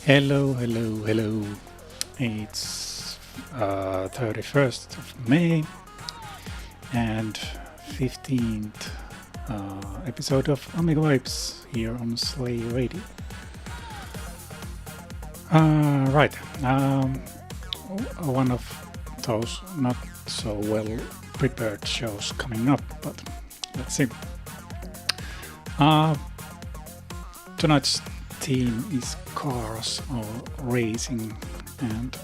Hello, hello, hello. It's 31st of May and 15th episode of Amiga Vibes here on Slay Radio. Right, one of those not so well prepared shows coming up, but let's see. Tonight's theme is cars or racing, and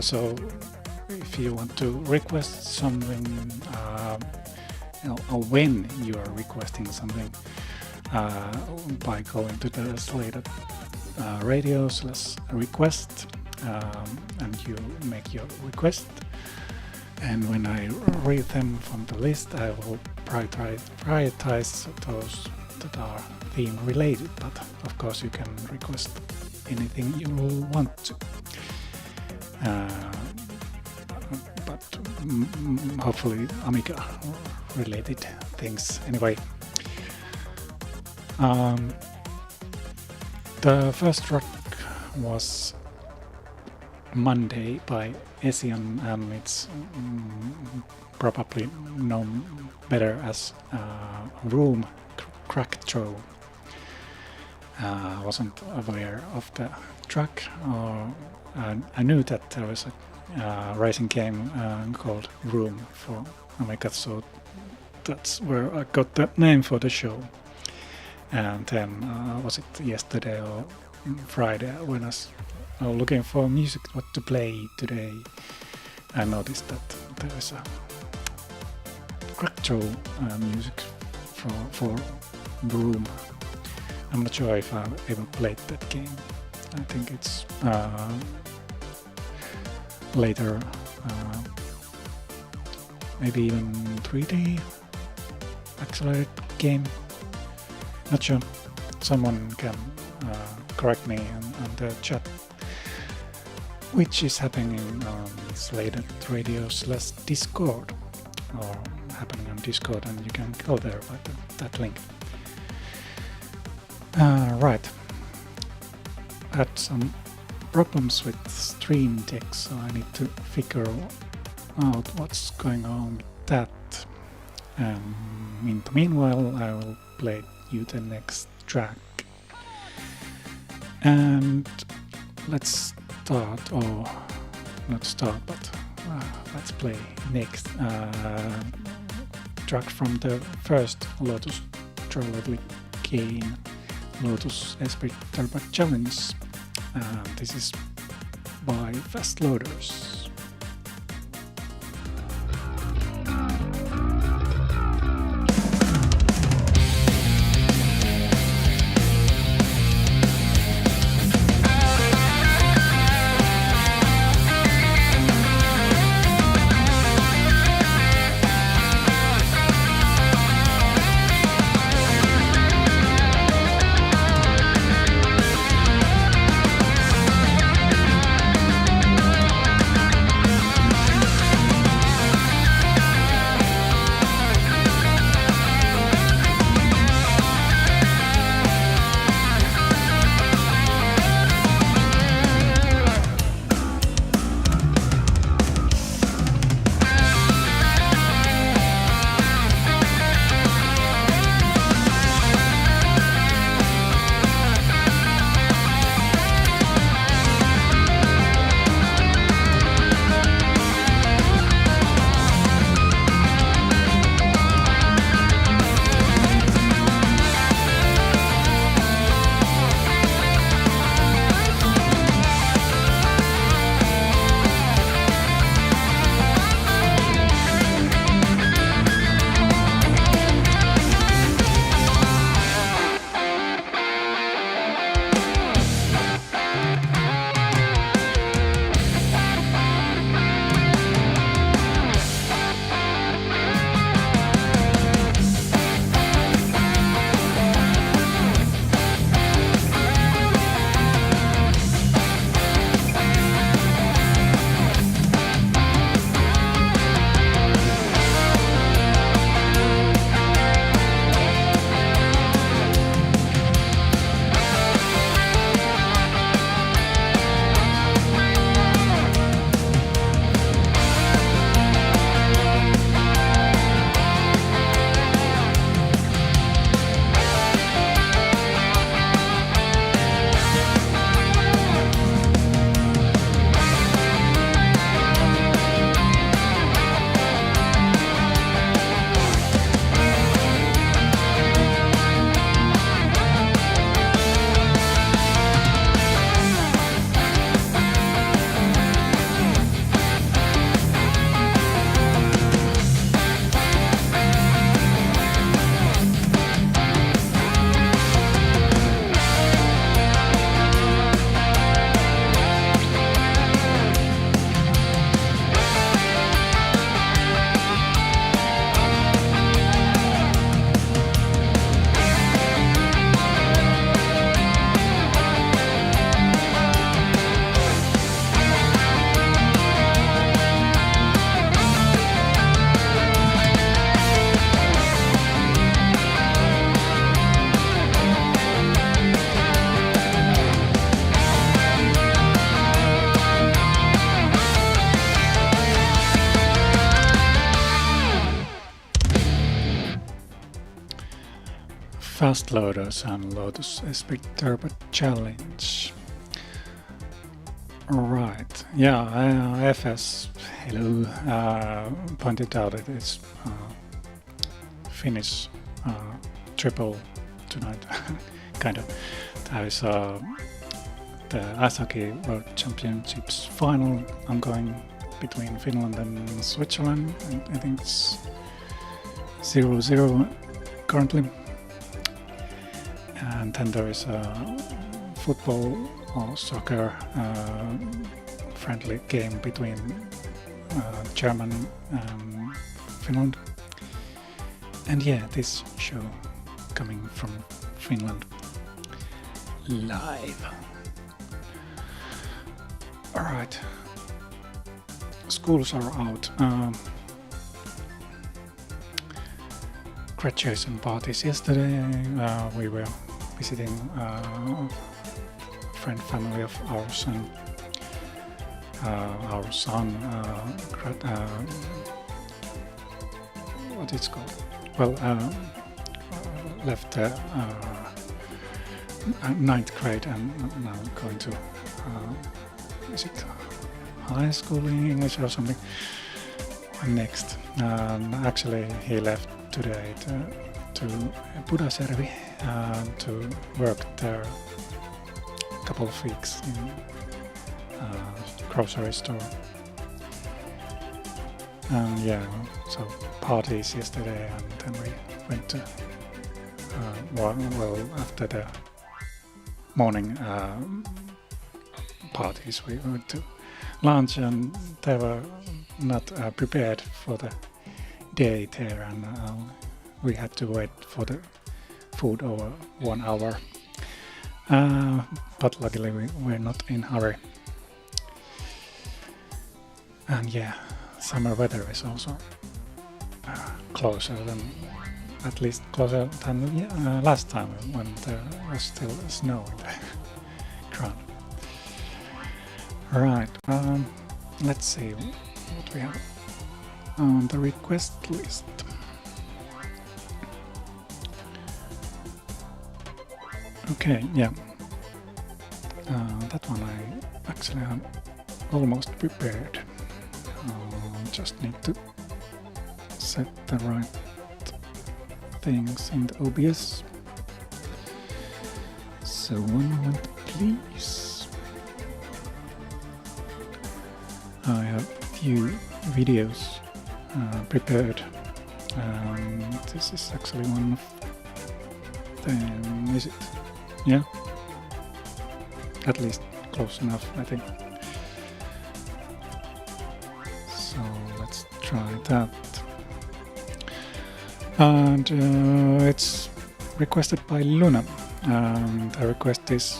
so if you want to request something, or when you are requesting something, by going to the Slate radio/request, and you make your request, and when I read them from the list, I will prioritize those that are theme related, but of course you can request anything you want to, but hopefully Amiga related things anyway. The first track was Monday by Esian, and it's probably known better as Vrooom Crack Throw. I wasn't aware of the track, or I knew that there was a racing game called Vrooom for Amiga, so that's where I got the name for the show. And then was it yesterday or Friday when I was looking for music, what to play today, I noticed that there is a crack throw music for Vrooom. I'm not sure if I've ever played that game. I think it's later, maybe even 3D accelerated game. Not sure. Someone can correct me on the chat, which is happening on Slated Radio/Discord, or happening on Discord, and you can go there by that link. Right. I had some problems with Stream Deck, so I need to figure out what's going on with that. In the meanwhile, I will play you the next track. And let's start, or not start, but let's play next track from the first Lotus Trolley game, Lotus Esprit Turbo Challenge. This is by Fast Loaders. fast loaders and Lotus Speed Turbo Challenge. Right, yeah, FS, hello, pointed out that it's Finnish triple tonight, kind of. There is the Ice Hockey World Championships final ongoing between Finland and Switzerland. I think it's 0-0 currently. And then there is a football or soccer friendly game between Germany and Finland. And yeah, this show coming from Finland live. Alright, schools are out. Graduation parties yesterday. We were visiting a friend family of ours, and our son what it's called? Well, left ninth grade and now going to is it high school in English or something next. Actually, he left today to Pudasjärvi to work there a couple of weeks in a grocery store. And yeah, so parties yesterday, and then we went to well, after the morning parties we went to lunch, and they were not prepared for the day there, and we had to wait for the food over 1 hour, but luckily we were not in a hurry. And yeah, summer weather is also closer than, at least closer than last time when there was still snow in the ground. Right, let's see what we have on the request list. Okay, yeah, that one I actually have almost prepared. Just need to set the right things in the OBS. So 1 moment please. I have a few videos prepared. This is actually one of them, is it? Yeah, at least close enough, I think. So let's try that. And it's requested by Luna. The request is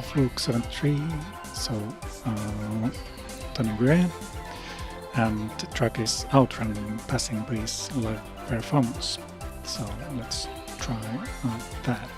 Fluke 73, so Tony Graham, and the track is Outrun Passing Breeze live performance. So let's try that.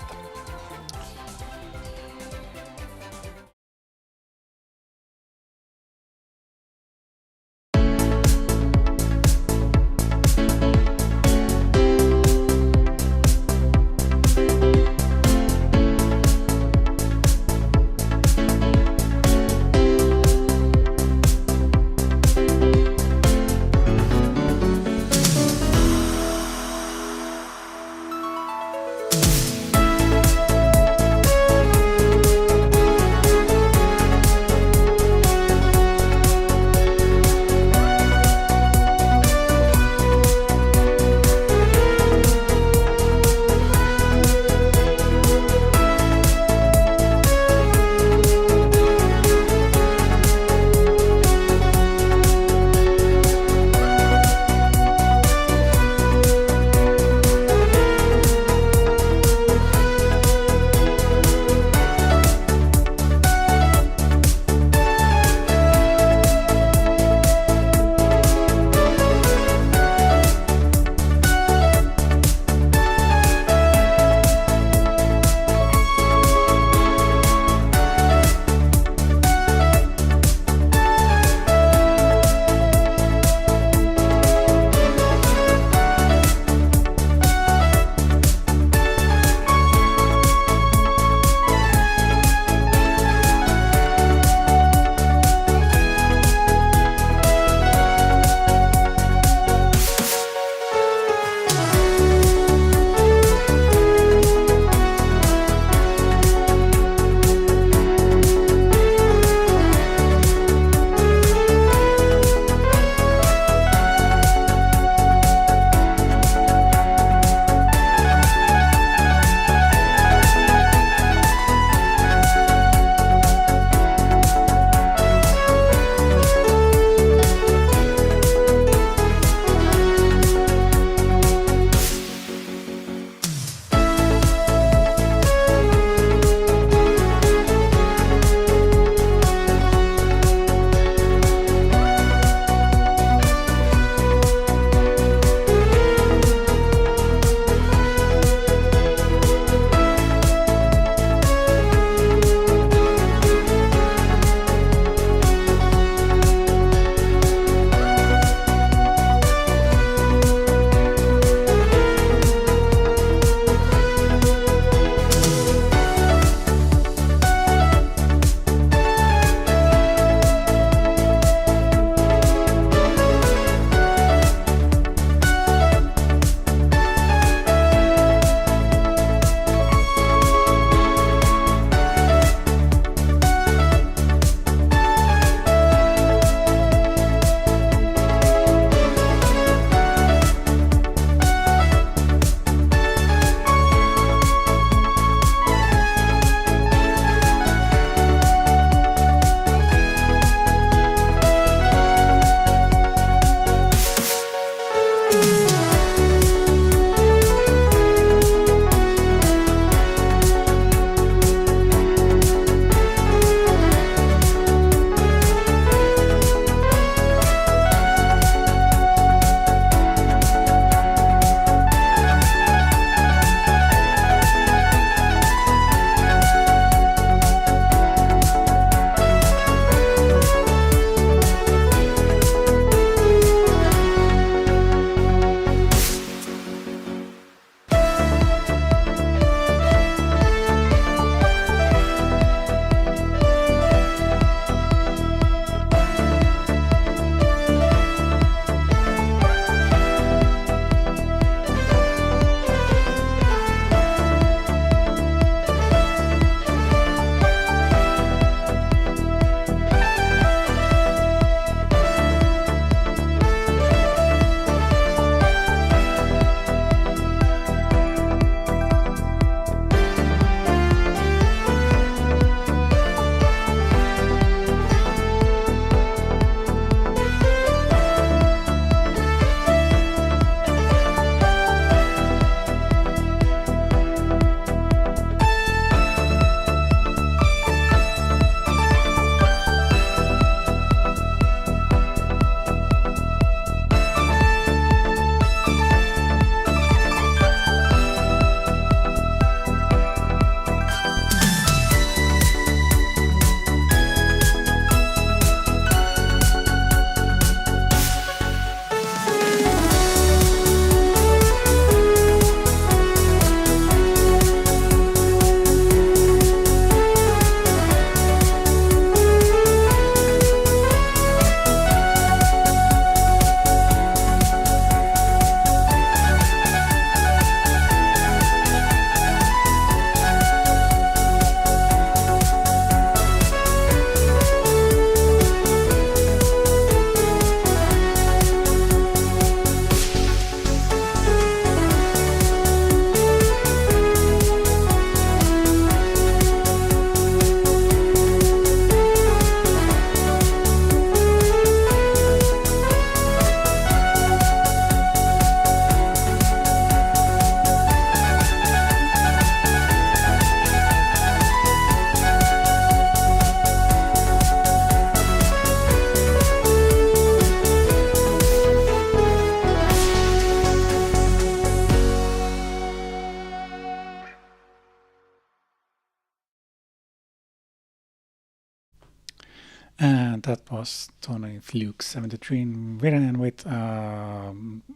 And that was Tony Fluke 73 in Viren with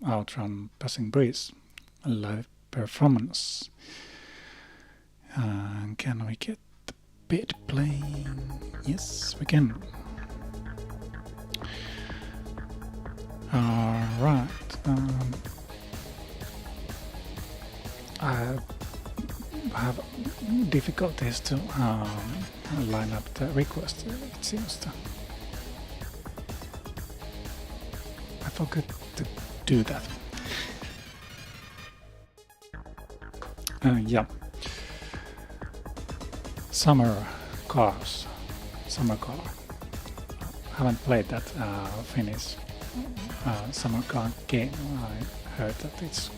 Outrun Passing Breeze live performance. Can we get the bit playing? Yes, we can. Alright. I have difficulties to line up the request, it seems to. I forgot to do that. Yeah. Summer car. Haven't played that Finnish summer car game. I heard that it's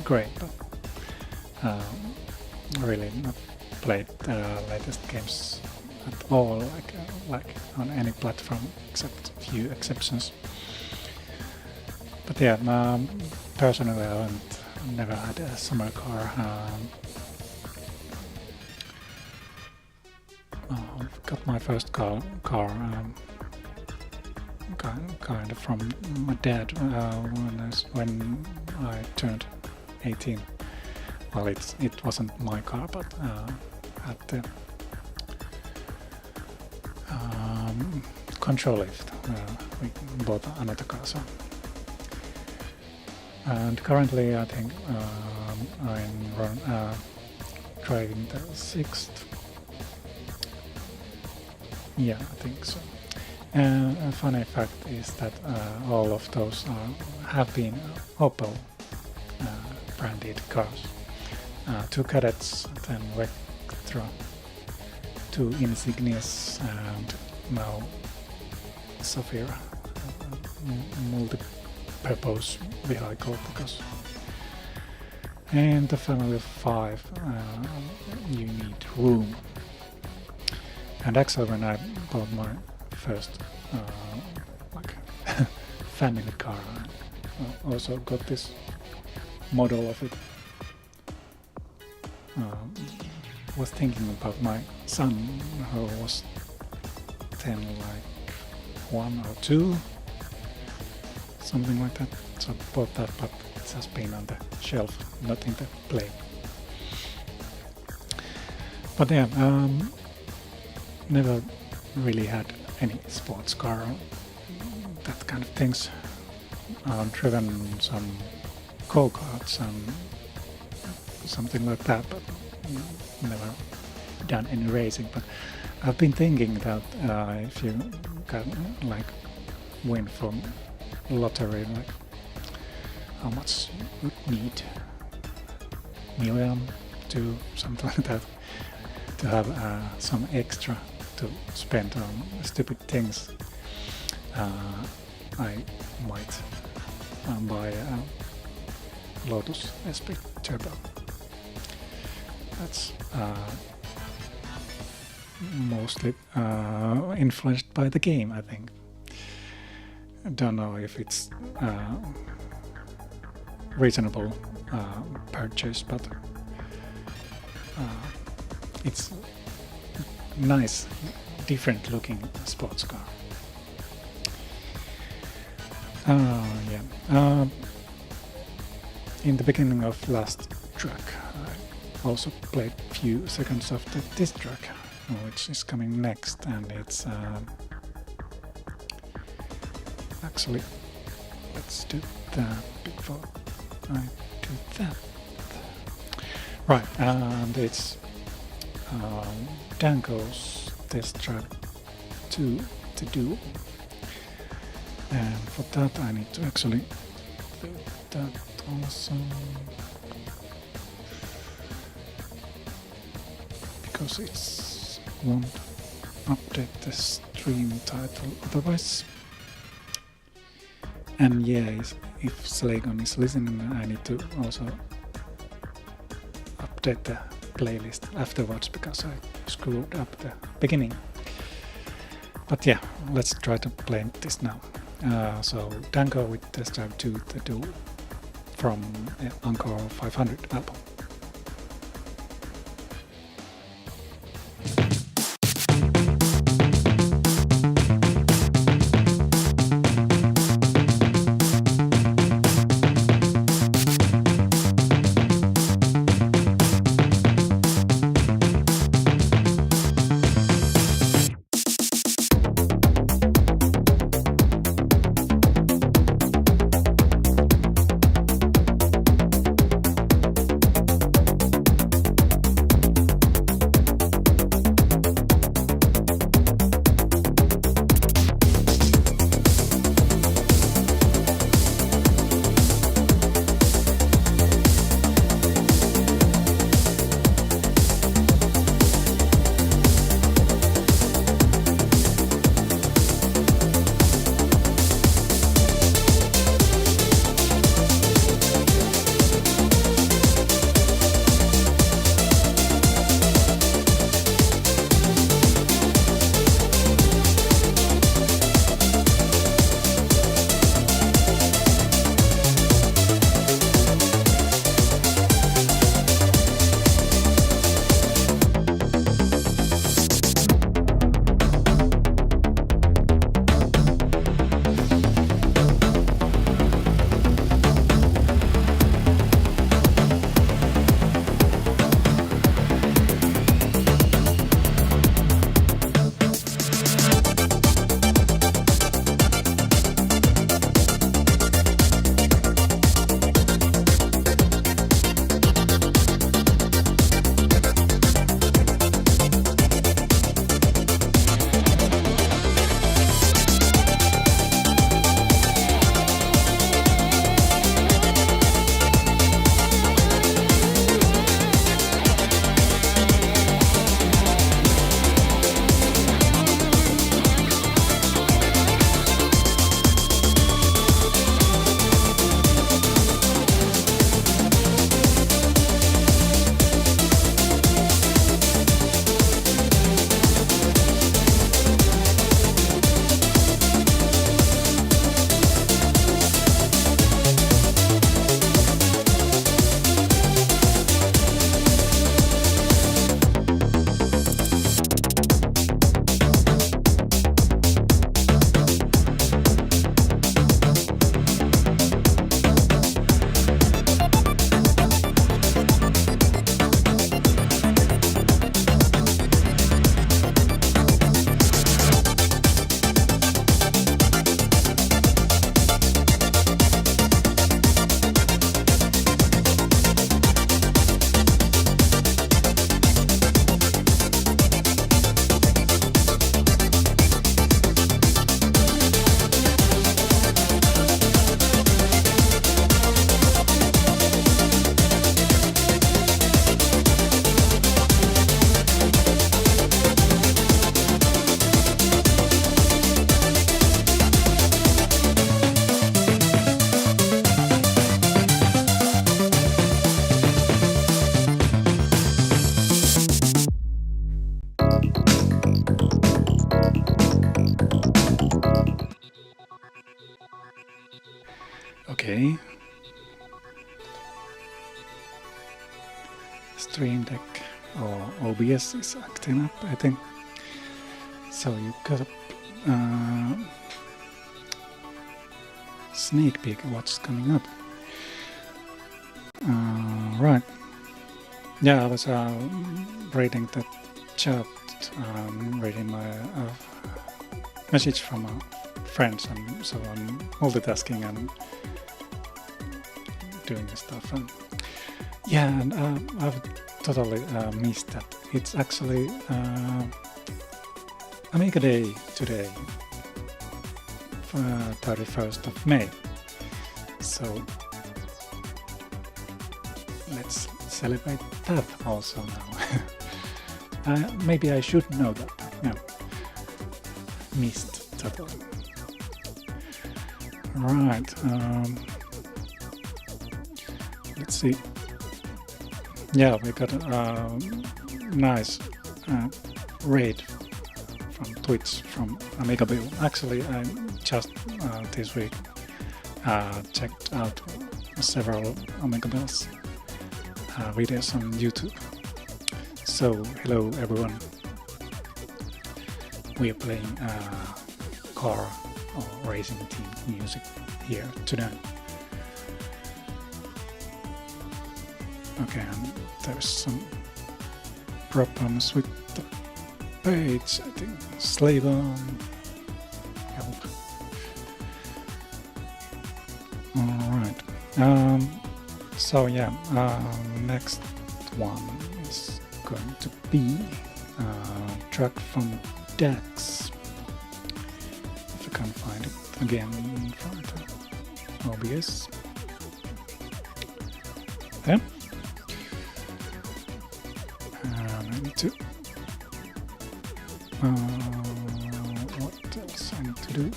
great, but really not played the latest games at all, like on any platform except a few exceptions. But yeah, personally I haven't never had a summer car. Got my first car kind of from my dad when I turned 18. Well, it wasn't my car, but had the control lift. We bought another car, so. And currently, I think I'm driving the 6th. Yeah, I think so. A funny fact is that all of those have been Opel branded cars. 2 Cadets, 10 Vectra, 2 Insignias, and now Zafira, multi-purpose vehicle, because and the family of 5 you need room. And actually, when I bought my first family car, I also got this model of it. Was thinking about my son, who was 10, like 1 or 2, something like that. So I bought that, but it has been on the shelf, nothing to play. But yeah, never really had any sports car, that kind of things. Driven some go-karts and something like that, but never done any racing. But I've been thinking that if you can win from lottery, like how much you would need, million to something like that, to have some extra to spend on stupid things. I might buy a Lotus SP Turbo. That's mostly influenced by the game, I think. I don't know if it's reasonable purchase, but it's nice, different looking sports car. Yeah. In the beginning of last track, I also played a few seconds of this track, which is coming next, and it's actually, let's do that before I do that. Right, and it's Danko's test track 2 to do. And for that I need to actually do that also, because it won't update the stream title otherwise. And yeah, if Slagon is listening, I need to also update the playlist afterwards, because I screwed up the beginning. But yeah, let's try to play this now. So Danko with Test Drive 2 to do from Encore 500 album. Okay. Stream Deck or OBS is acting up, I think. So you got a sneak peek of what's coming up. Right. Yeah, I was reading the chat, reading my message from friends, and so I'm multitasking and doing stuff. And yeah, and I've totally missed that. It's actually Amiga Day today, 31st of May. So let's celebrate that also now. Maybe I should know that. Yeah. Missed totally. Right. Let's see. Yeah, we got a nice raid from Twitch from Amiga Bill. Actually, I just this week checked out several Amiga Bills videos on YouTube. So, hello everyone. We are playing car or racing team music here tonight. Okay, and there's some problems with the page, I think. Slave on. Help. Alright. So yeah, next one is going to be a track from Dax. If I can find it again from the OBS. Yeah. I need to. What else I need to do?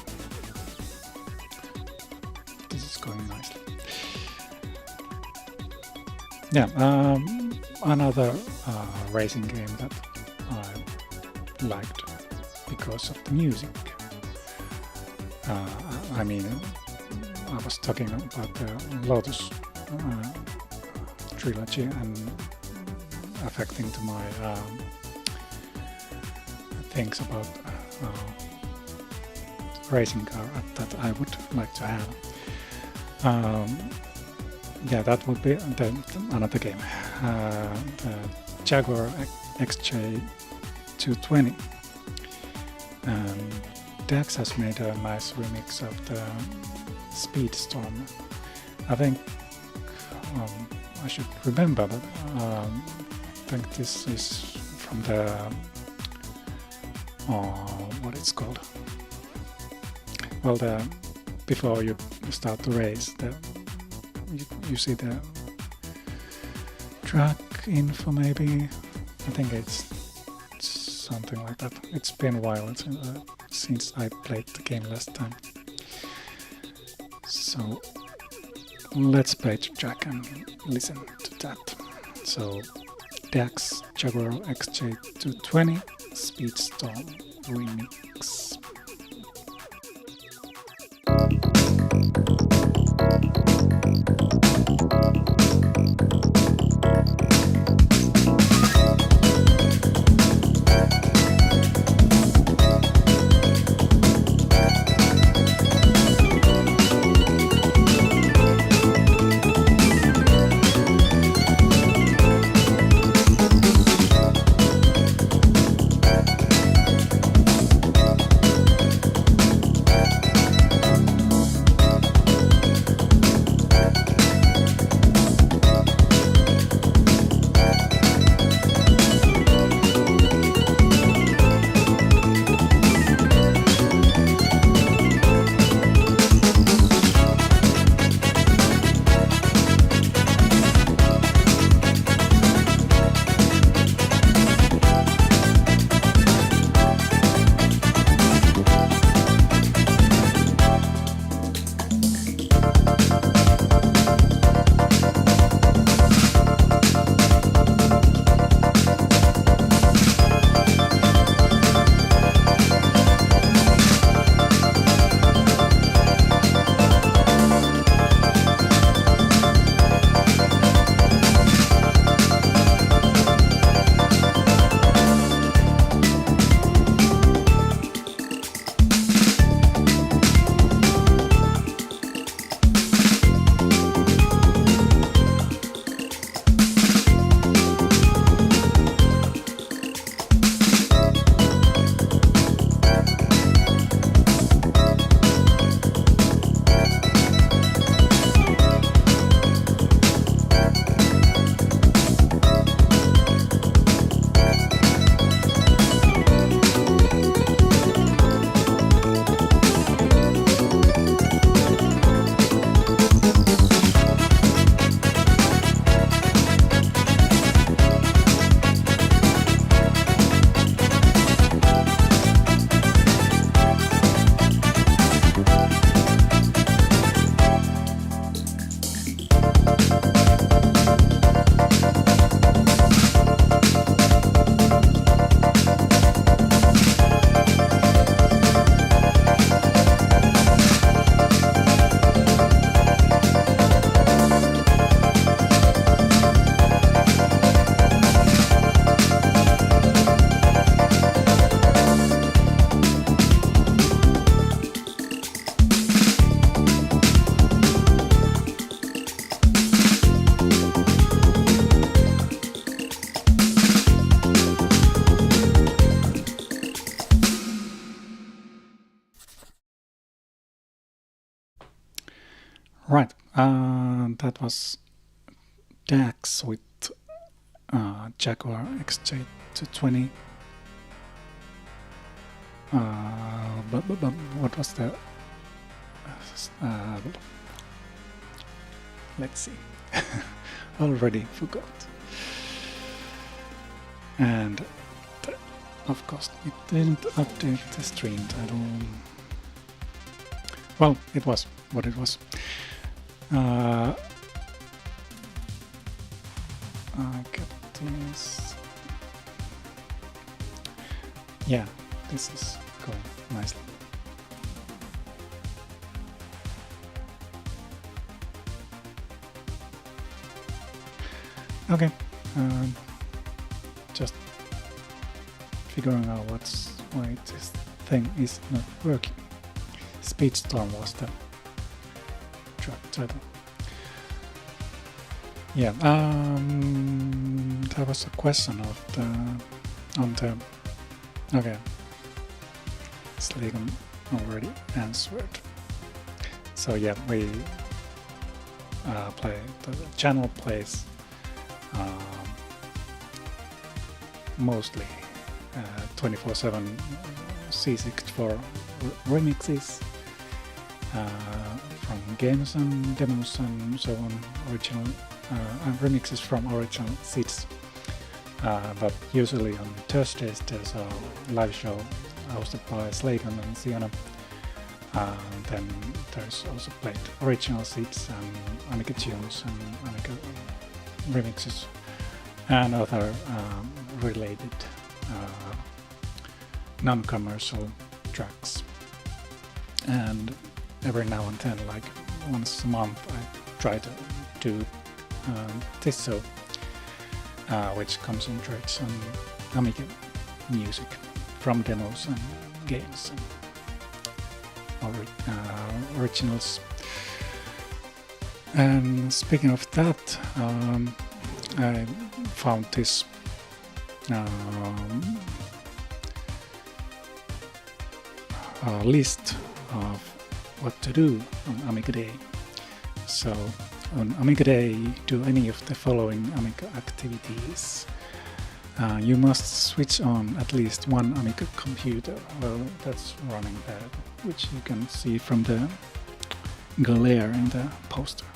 This is going nicely. Yeah, another racing game that I liked because of the music. I mean, I was talking about the Lotus trilogy and affecting to my things about racing car that I would like to have. Yeah, that would be another game. The Jaguar XJ220. Dax has made a nice remix of the Speedstorm. I think I should remember that. I think this is from the what it's called. Well, before you start the race, you see the track info maybe. I think it's something like that. It's been a while since I played the game last time. So let's play the track and listen to that. So Dax Jaguar XJ220 Speedstorm remix. Right, that was DAX with Jaguar XJ220. But what was the... let's see. Already forgot. And of course it didn't update the stream title. Well, it was what it was. I got this. Yeah, this is going nicely. Okay, just figuring out why this thing is not working. Speedstorm was the track title. Yeah, there was a question of okay, Slegan already answered. So yeah, we the channel plays mostly 24/7 C64 remixes from games and demos and so on, original remixes from original seeds. But usually on Thursdays there's a live show hosted by Slagan and Sienna. Then there's also played original seeds and Amiga tunes and Amiga remixes and other related non-commercial tracks. And every now and then, like once a month, I try to do this show, which concentrates on Amiga music from demos and games and originals. And speaking of that, I found this list of what to do on Amiga Day. So on Amiga Day, do any of the following Amiga activities. You must switch on at least one Amiga computer. Well, that's running there, which you can see from the glare in the poster.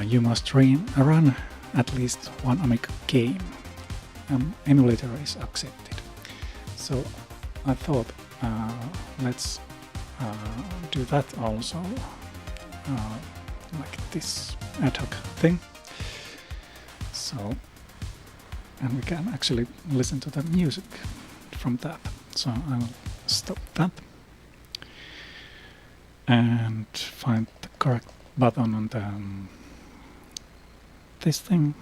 You must run at least one Amiga game. Emulator is accepted. So I thought let's do that also, like this ad hoc thing. So, and we can actually listen to the music from that. So I'll stop that and find the correct button on the this thing.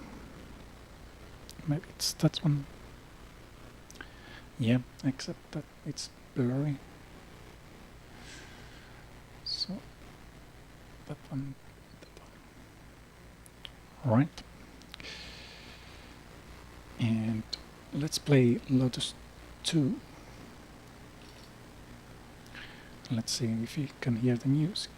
Maybe it's that one. Yeah, except that it's blurry. So that one. Right. And let's play Lotus 2. Let's see if you can hear the music.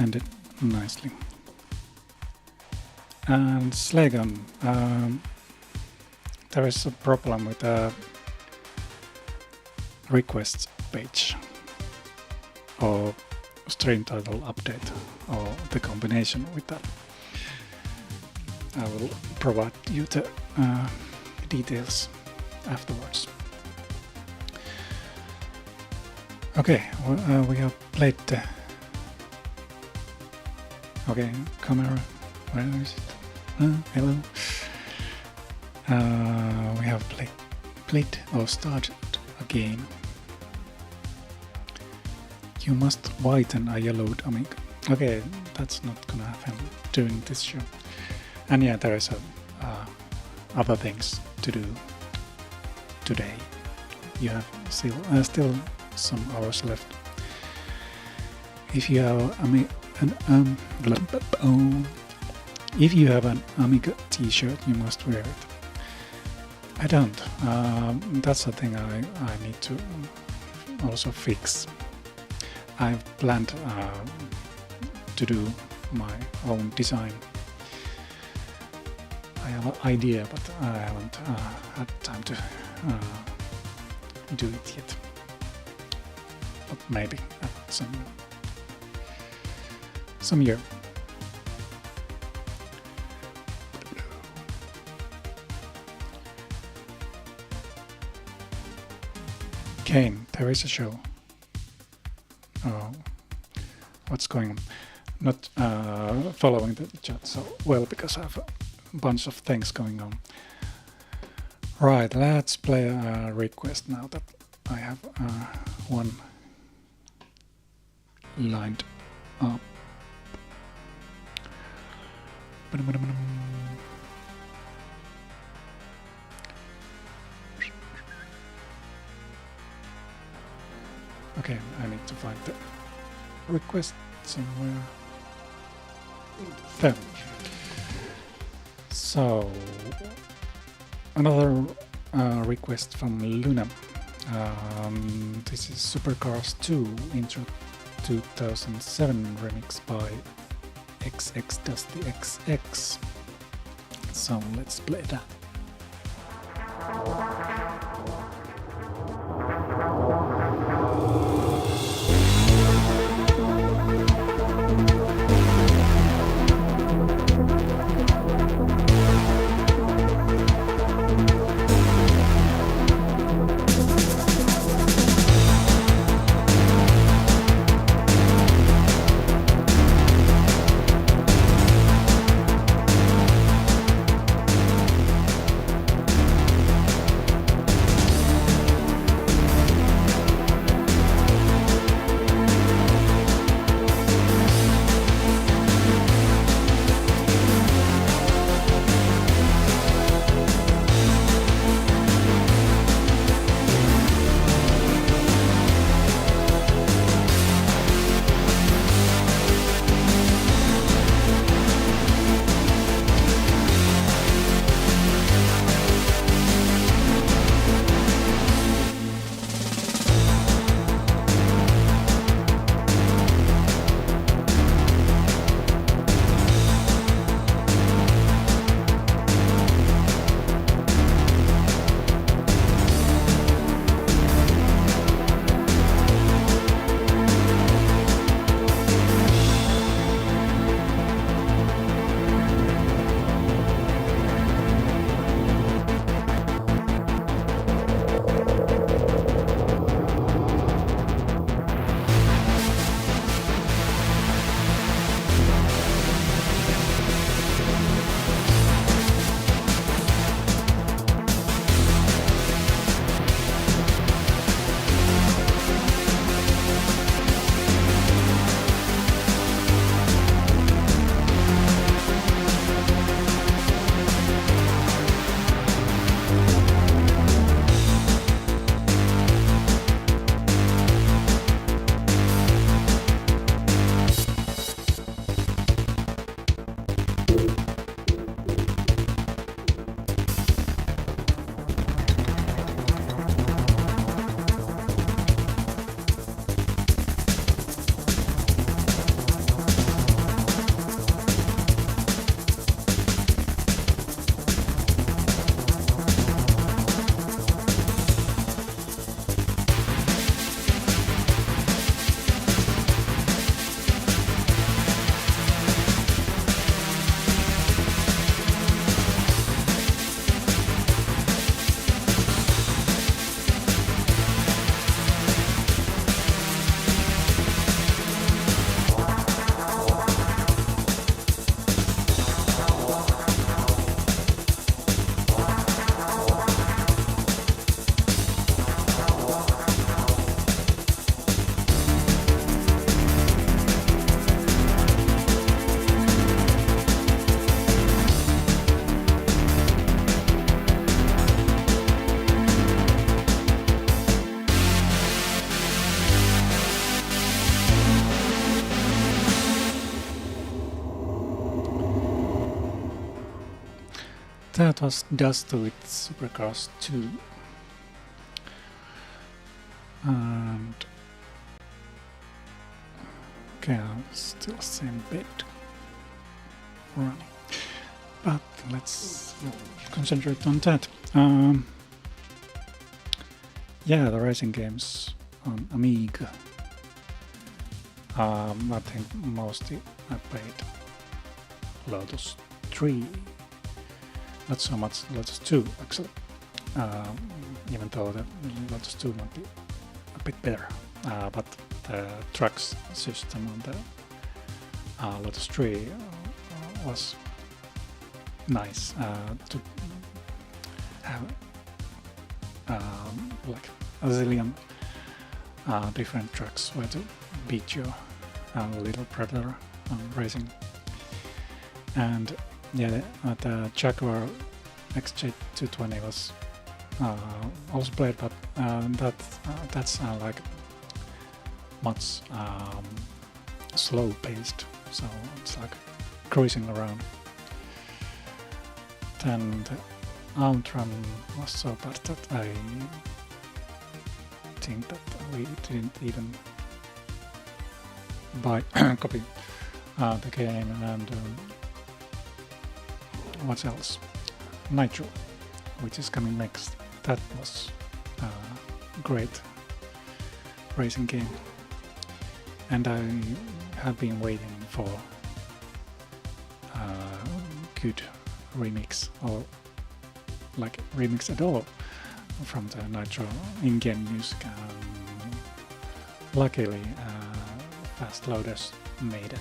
ended nicely. And Slagon, there is a problem with the requests page or stream title update or the combination with that. I will provide you the details afterwards. Okay, we have played the... Okay, camera, where is it? Hello. We have played or started a game. You must whiten a yellowed Amiga. Okay, that's not gonna happen during this show. And yeah, there is other things to do today. You have still some hours left. If you have if you have an Amiga t-shirt, you must wear it. I don't. That's a thing I need to also fix. I've planned to do my own design. I have an idea, but I haven't had time to do it yet. But maybe at some year. Kane, there is a show. Oh, what's going on? Not following the chat so well because I have a bunch of things going on. Right, let's play a request now that I have one lined up. Okay, I need to find the request somewhere. There. So, another request from Luna. This is Supercars 2 Intro 2007 remix by XX Dusty XX. So let's play that. That was Dust with Supercars 2. And okay, still same bit running. But let's concentrate on that. Yeah, the racing games on Amiga. I think mostly I played Lotus 3. Not so much Lotus 2 actually, even though the Lotus 2 might be a bit better. But the trucks system on the Lotus 3 was nice to have like a zillion different trucks where to beat your little brother racing. And yeah, the Jaguar XJ220 was also played, but that's like much slow paced, so it's like cruising around. Then the Outrun was so bad that I think that we didn't even buy copy the game. And what else? Nitro, which is coming next. That was a great racing game, and I have been waiting for a good remix, or like remix at all, from the Nitro in-game music. Luckily, Fast Lotus made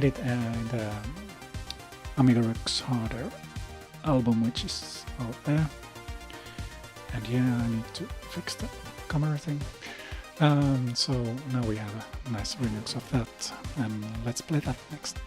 it in the Amiga Rocks Harder album, which is out there. And yeah, I need to fix the camera thing. So now we have a nice remix of that, and let's play that next.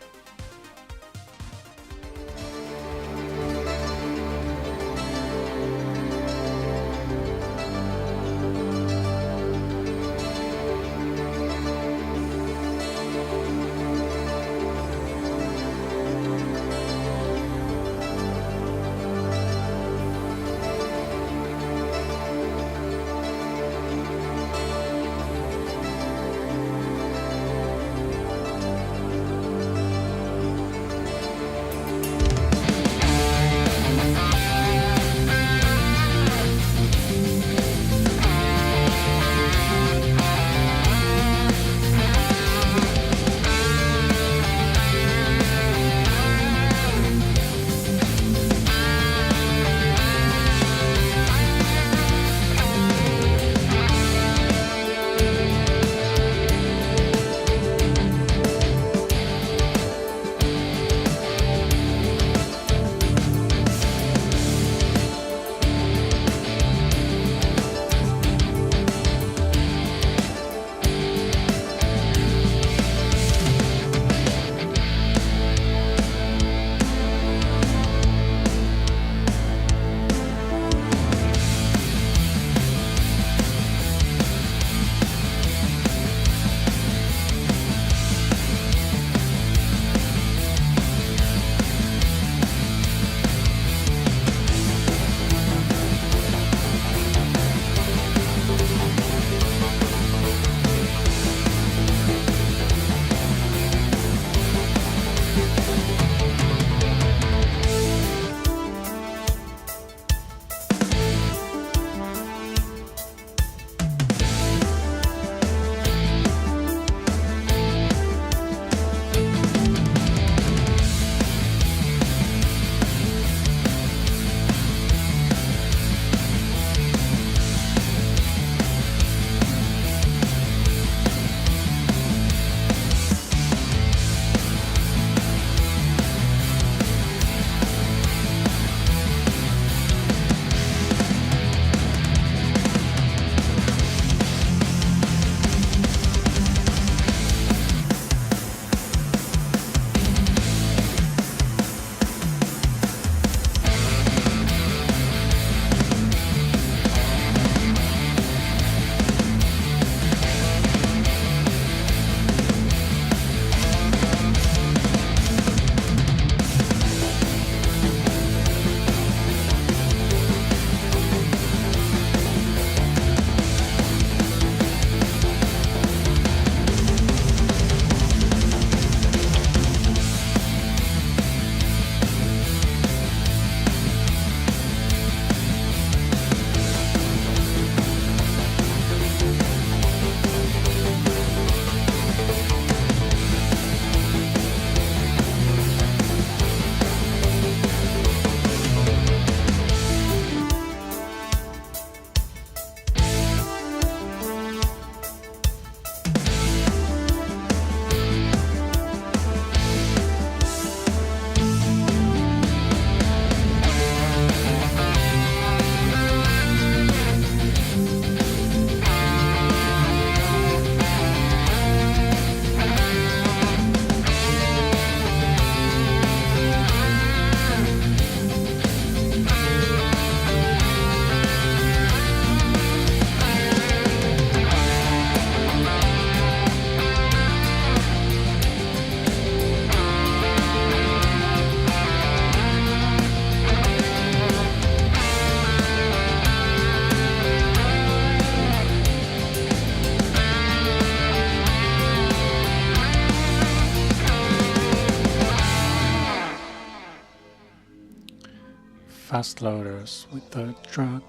fast loaders with the track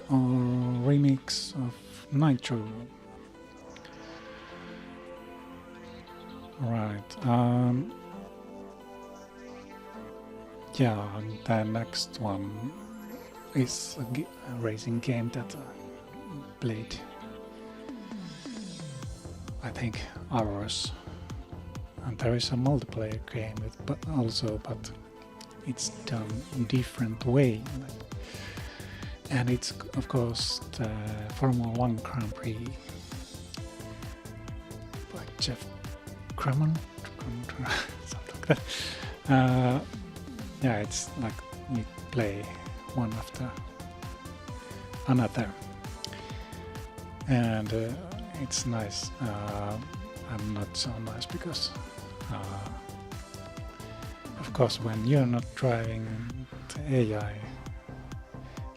or remix of Nitro. Right. Yeah, and the next one is a racing game that I played, I think, hours. And there is a multiplayer game, but it's done in different way. And it's, of course, the Formula 1 Grand Prix by Jeff Crammon, something like that. Yeah, it's like you play one after another, and it's nice. I'm not so nice because, of course, when you're not driving, the AI,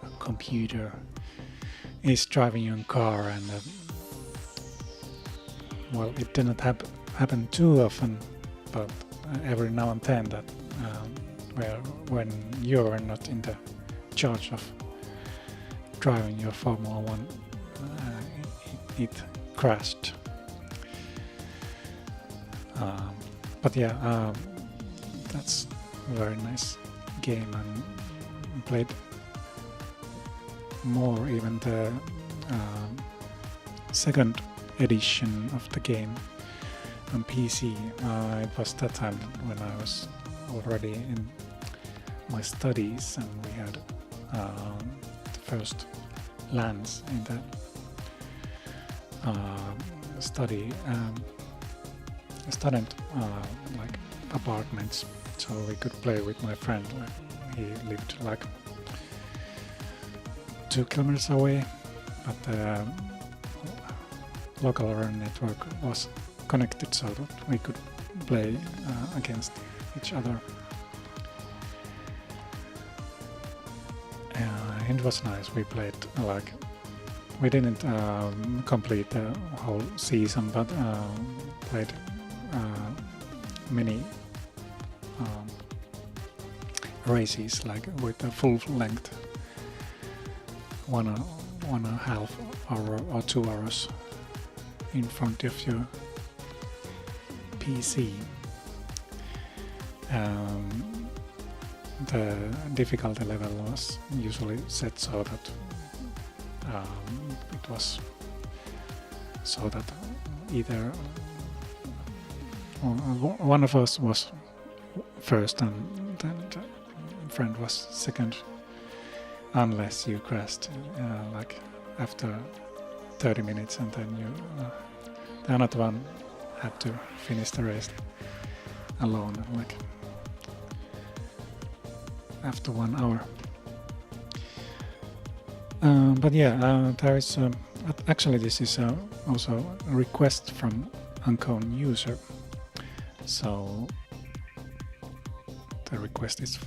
a computer, is driving your car, and well, it didn't happen too often, but every now and then that when you're not in the charge of driving your Formula 1, it crashed. But yeah, that's a very nice game, and played more even the second edition of the game on PC. It was that time when I was already in my studies, and we had the first LANs in the student like apartments, so we could play with my friend. He lived like 2 kilometers away, but the local network was connected so that we could play against each other. It was nice. We played like, we didn't complete the whole season, but played many races, like with a full length, 1.5 hour or 2 hours in front of your PC. The difficulty level was usually set so that it was so that either one of us was first and then the friend was second, unless you crashed like after 30 minutes, and then the another one had to finish the race alone, like after 1 hour. But yeah, there is actually this is also a request from unknown user. So the request is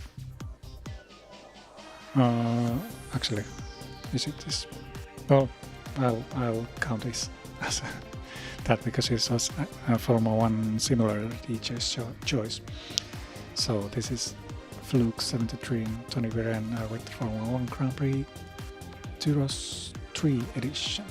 actually, is it this? Well, I'll count this as that because it was a Formula 1 similar DJ's choice. So this is Fluke 73 and Tony Viren with Formula 1 Grand Prix Tyros 3 edition.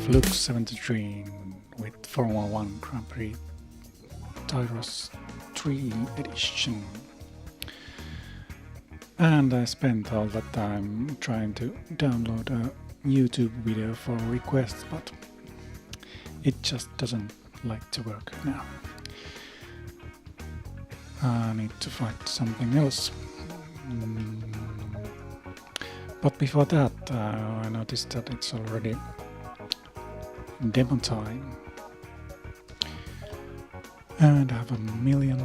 Flux 73 with Formula 1 Grand Prix Tyros 3 edition. And I spent all that time trying to download a YouTube video for requests, but it just doesn't like to work now. I need to find something else. But before that, I noticed that it's already demo time. And I have a million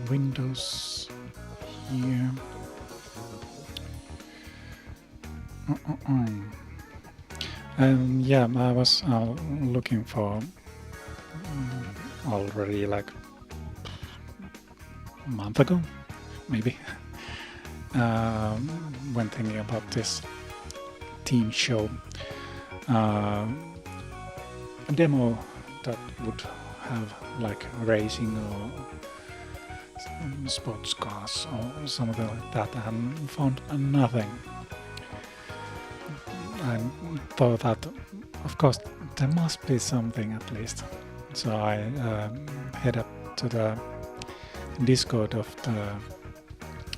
windows here. And yeah, I was looking for already like a month ago, maybe, when thinking about this team show, a demo that would have like racing or sports cars or something like that, and found nothing. I thought that, of course, there must be something at least. So I head up to the Discord of the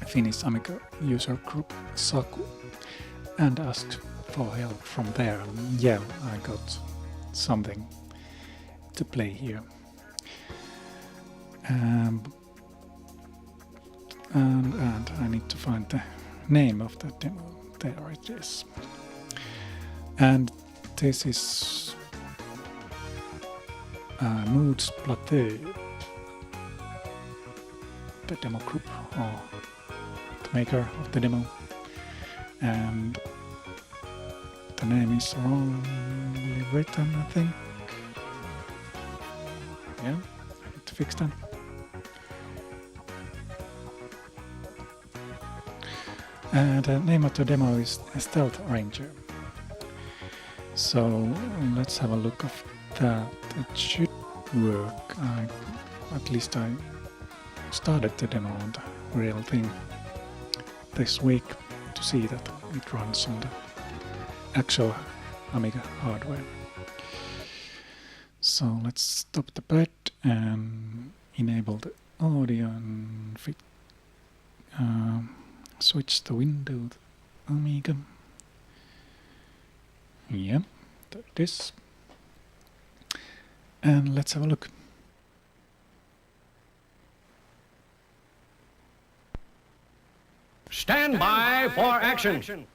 Finnish Amiga user group Saku and asked for help from there. And yeah, I got something to play here. And I need to find the name of the demo. There it is. And this is Moods Plateau, the demo group, or the maker of the demo. And the name is wrongly written, I think. Yeah, I need to fix that. And the name of the demo is Stealth Ranger. So let's have a look at that. It should work. At least I started the demo on the real thing this week to see that it runs on the actual Amiga hardware. So let's stop the pad and enable the audio and switch the window to Amiga. Yeah, there it is. And let's have a look. Stand by for action.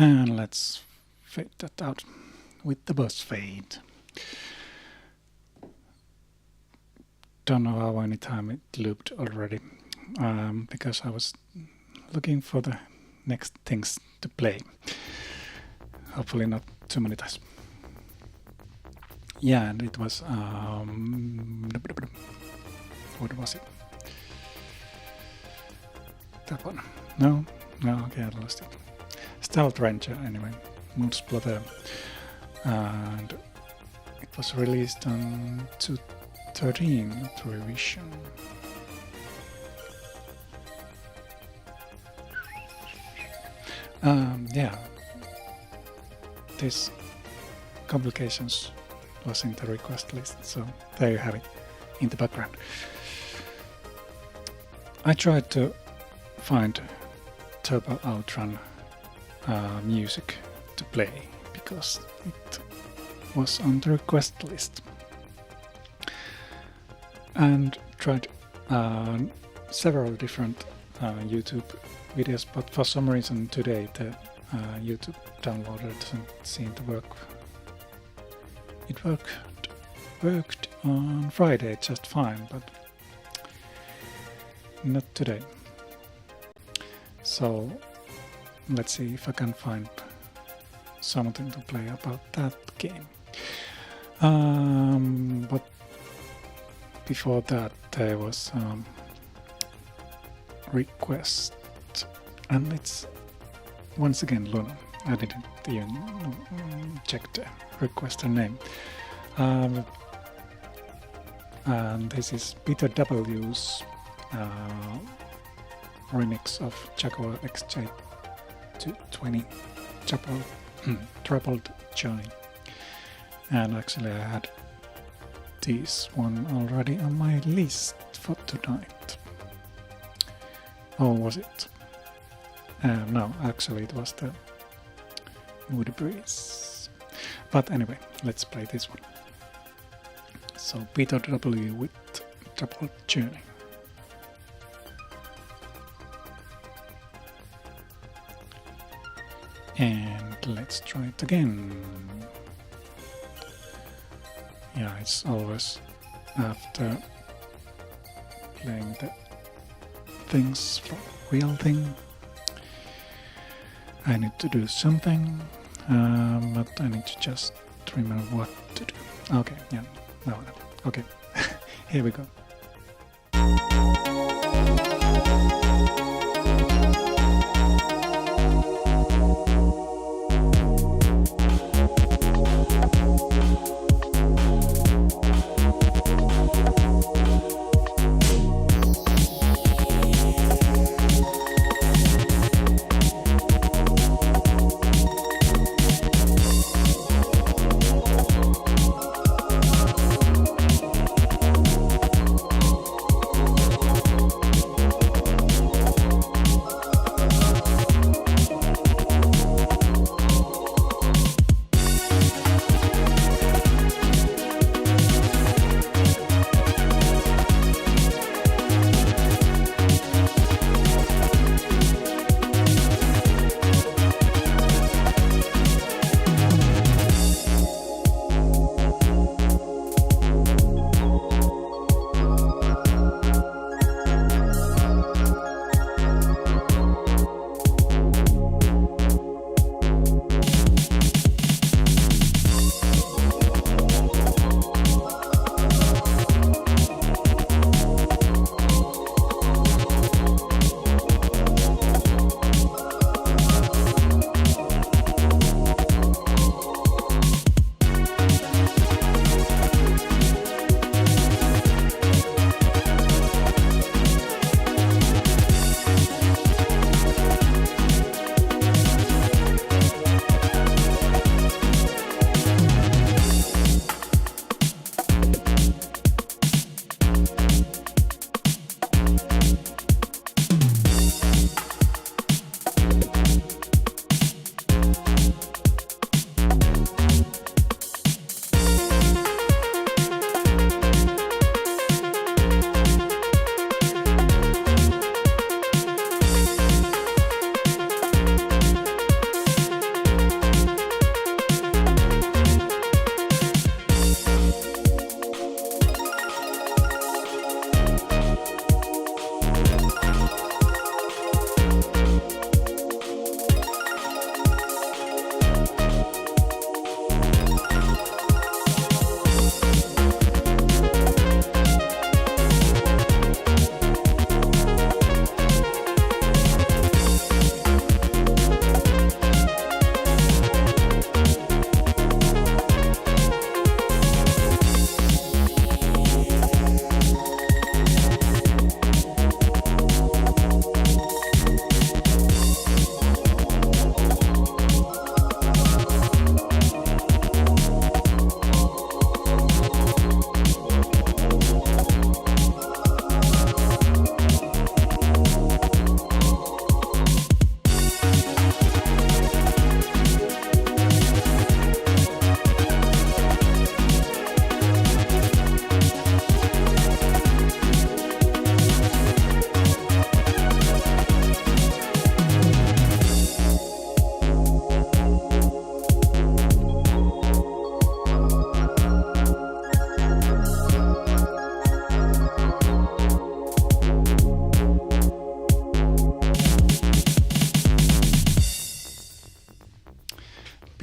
And let's fade that out with the boss fade. Don't know how many times it looped already, because I was looking for the next things to play. Hopefully not too many times. Yeah, and it was what was it? That one? No, okay, I lost it. Stealth Ranger, anyway, Multiplayer, and it was released on 2013 revision. Yeah, this complications was in the request list, so there you have it in the background. I tried to find Turbo Outrun music to play because it was on the request list, and tried several different YouTube videos, but for some reason today the YouTube downloader doesn't seem to work. It worked on Friday just fine, but not today. So let's see if I can find something to play about that game. But before that there was request, and it's once again Luna. I didn't even check the requester name. And this is Peter W's remix of Jaguar XJ220 Troubled Joy. And actually I had this one already on my list for tonight. Or was it? No, actually it was the Woody Breeze. But anyway, let's play this one. So Peter W with Troubled Journey. And let's try it again. Yeah, it's always after playing the things for real thing. I need to do something, but I need to just remember what to do. Okay, yeah, no, okay, here we go.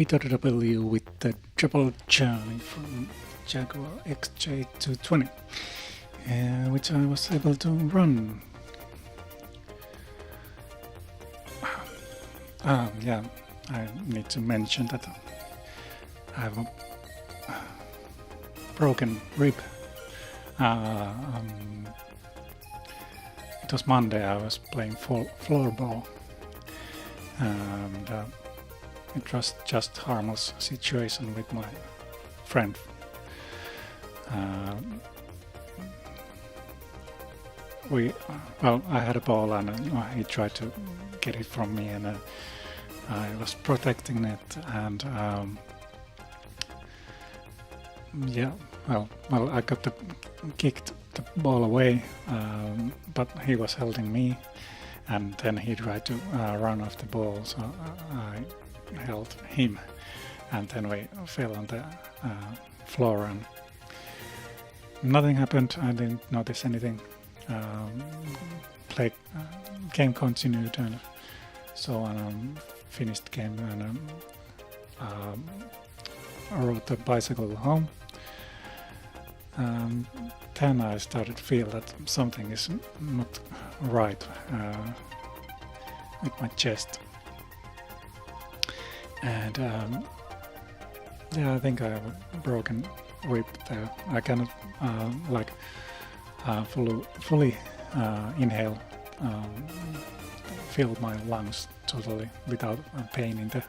PWW with the triple journey from Jaguar XJ220, which I was able to run. Yeah, I need to mention that I have a broken rib. It was Monday, I was playing floorball, and it was just harmless situation with my friend. I had a ball and he tried to get it from me, and I was protecting it, and I got kicked the ball away, but he was holding me, and then he tried to run off the ball, so I held him, and then we fell on the floor, and nothing happened. I didn't notice anything. Game continued, and so on. Finished game, and I rode the bicycle home. Then I started to feel that something is not right with my chest, and I think I have a broken rib there. I cannot fully inhale, fill my lungs totally without pain in the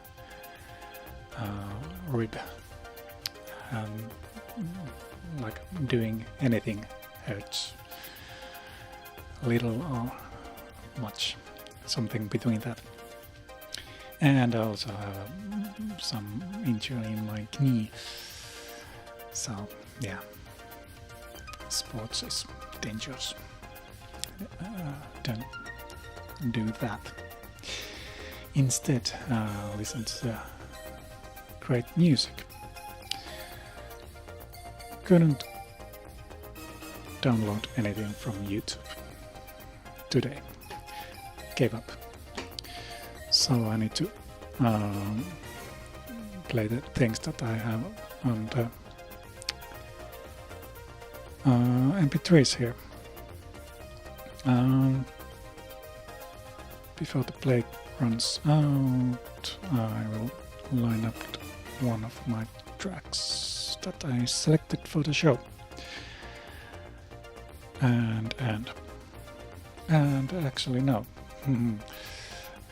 rib. Like doing anything hurts, little or much, something between that. And I also have some injury in my knee. So yeah, sports is dangerous. Don't do that. Instead, listen to the great music. Couldn't download anything from YouTube today. Gave up. So I need to play the things that I have on the MP3s here. Before the play runs out, I will line up one of my tracks that I selected for the show, and actually no,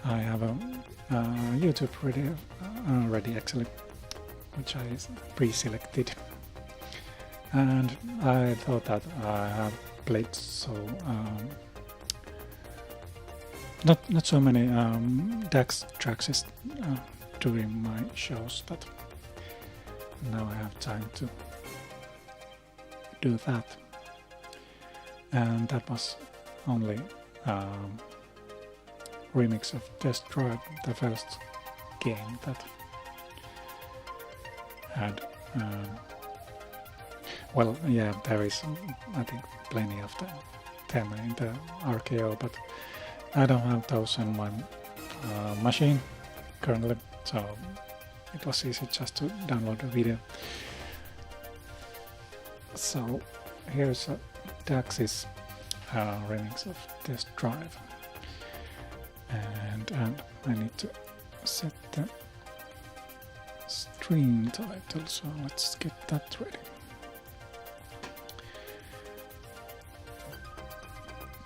I have a YouTube video already actually, which I pre-selected, and I thought that I have played not so many DAX tracks during my shows that now I have time to do that. And that was only remix of Test Drive, the first game that had there is I think plenty of them in the RKO, but I don't have those in my machine currently, so it was easy just to download the video. So here's a Dax's remix of Test Drive, and I need to set the stream title, so let's get that ready.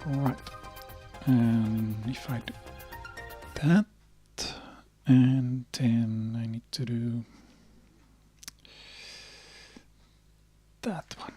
Right, and if I do that, and then I need to do that one.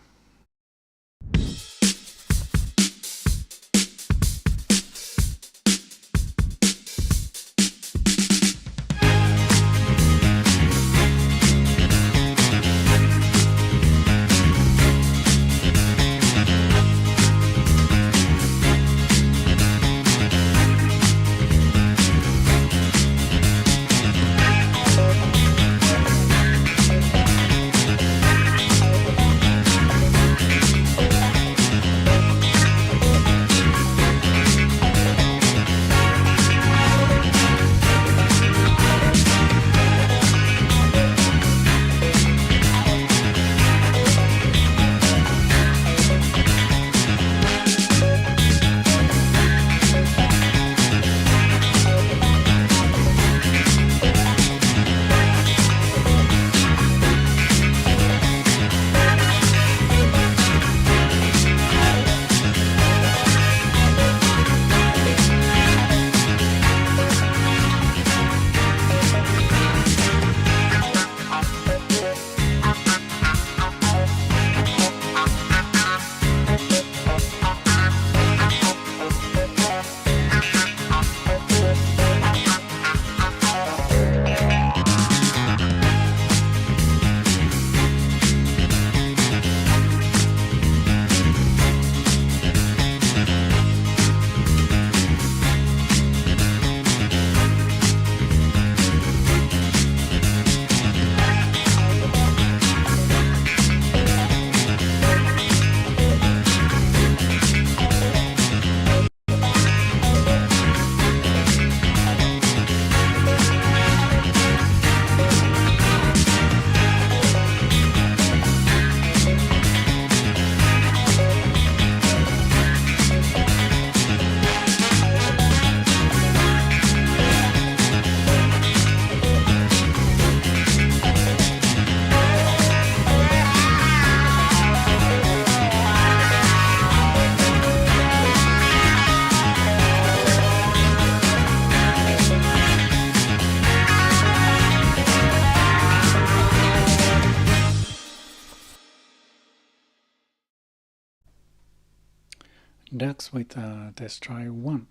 Ducks with Test Try 1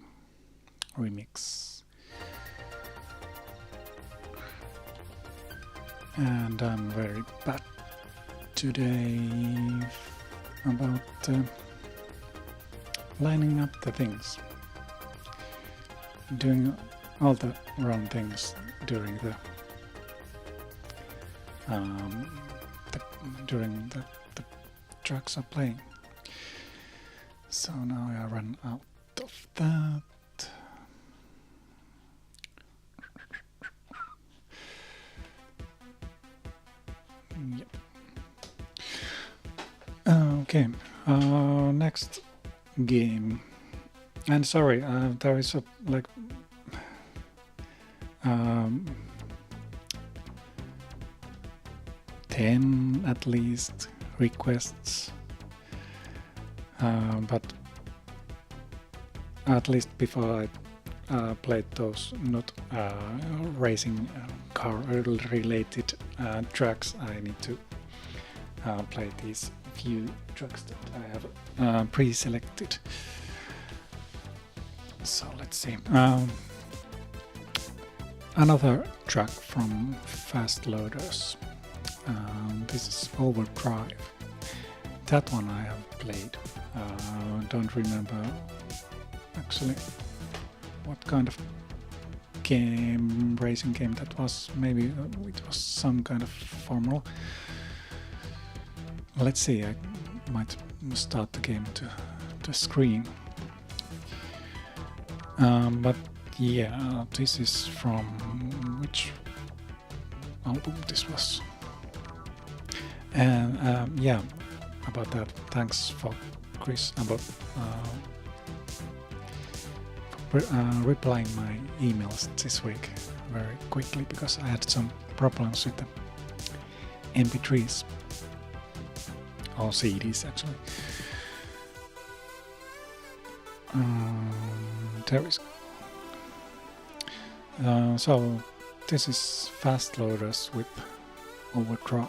remix. And I'm very bad today about lining up the things, doing all the wrong things during the tracks are playing. So now I run out of that. Yep. Okay. Next game. And sorry, there is a 10 at least requests, but at least before I played those not racing car related tracks, I need to play these few tracks that I have pre-selected. So let's see. Another track from Fast Loaders. This is Overdrive. That one I have played. Don't remember actually what kind of game, racing game that was. Maybe it was some kind of Formula. Let's see, I might start the game to screen. But yeah, this is from which album this was. And yeah, about that, thanks for Chris about replying my emails this week very quickly, because I had some problems with the MP3s or CDs actually. There is so this is Fast Loaders with Overdrive.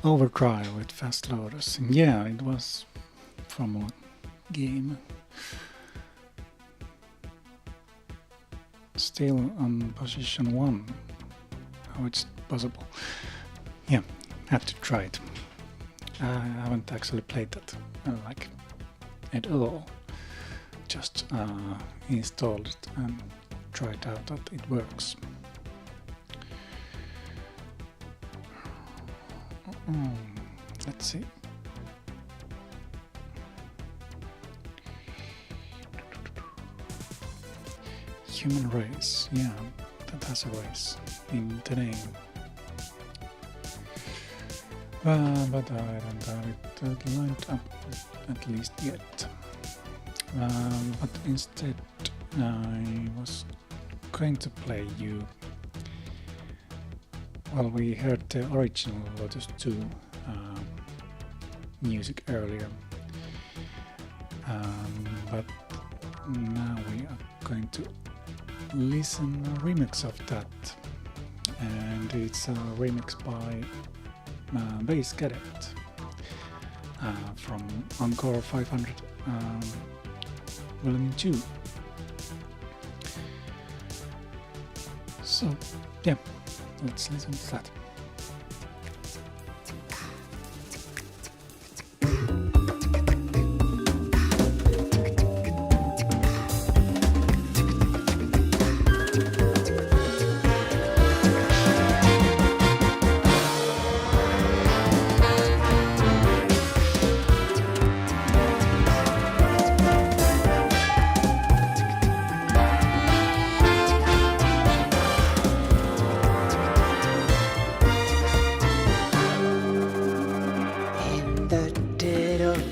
Overdrive with Fast Lotus. Yeah, it was from a game. Still on position 1. How it's possible? Yeah, had to try it. I haven't actually played that like at all. Just installed it and tried out that it works. Let's see. Human race, yeah, that has a race in the name. But I don't have it lined up at least yet. But instead I was going to play you. Well, we heard the original Lotus 2 music earlier, but now we are going to listen a remix of that, and it's a remix by Bass Cadet from Encore 500 Volume 2. So yeah, let's listen to that.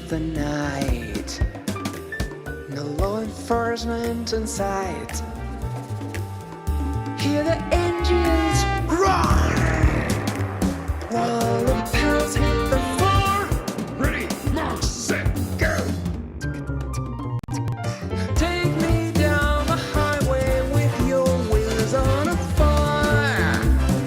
The night, no law enforcement in sight. Hear the engines roar while the pedals hit the floor. Ready, mark, set, go. Take me down the highway with your wheels on a fire,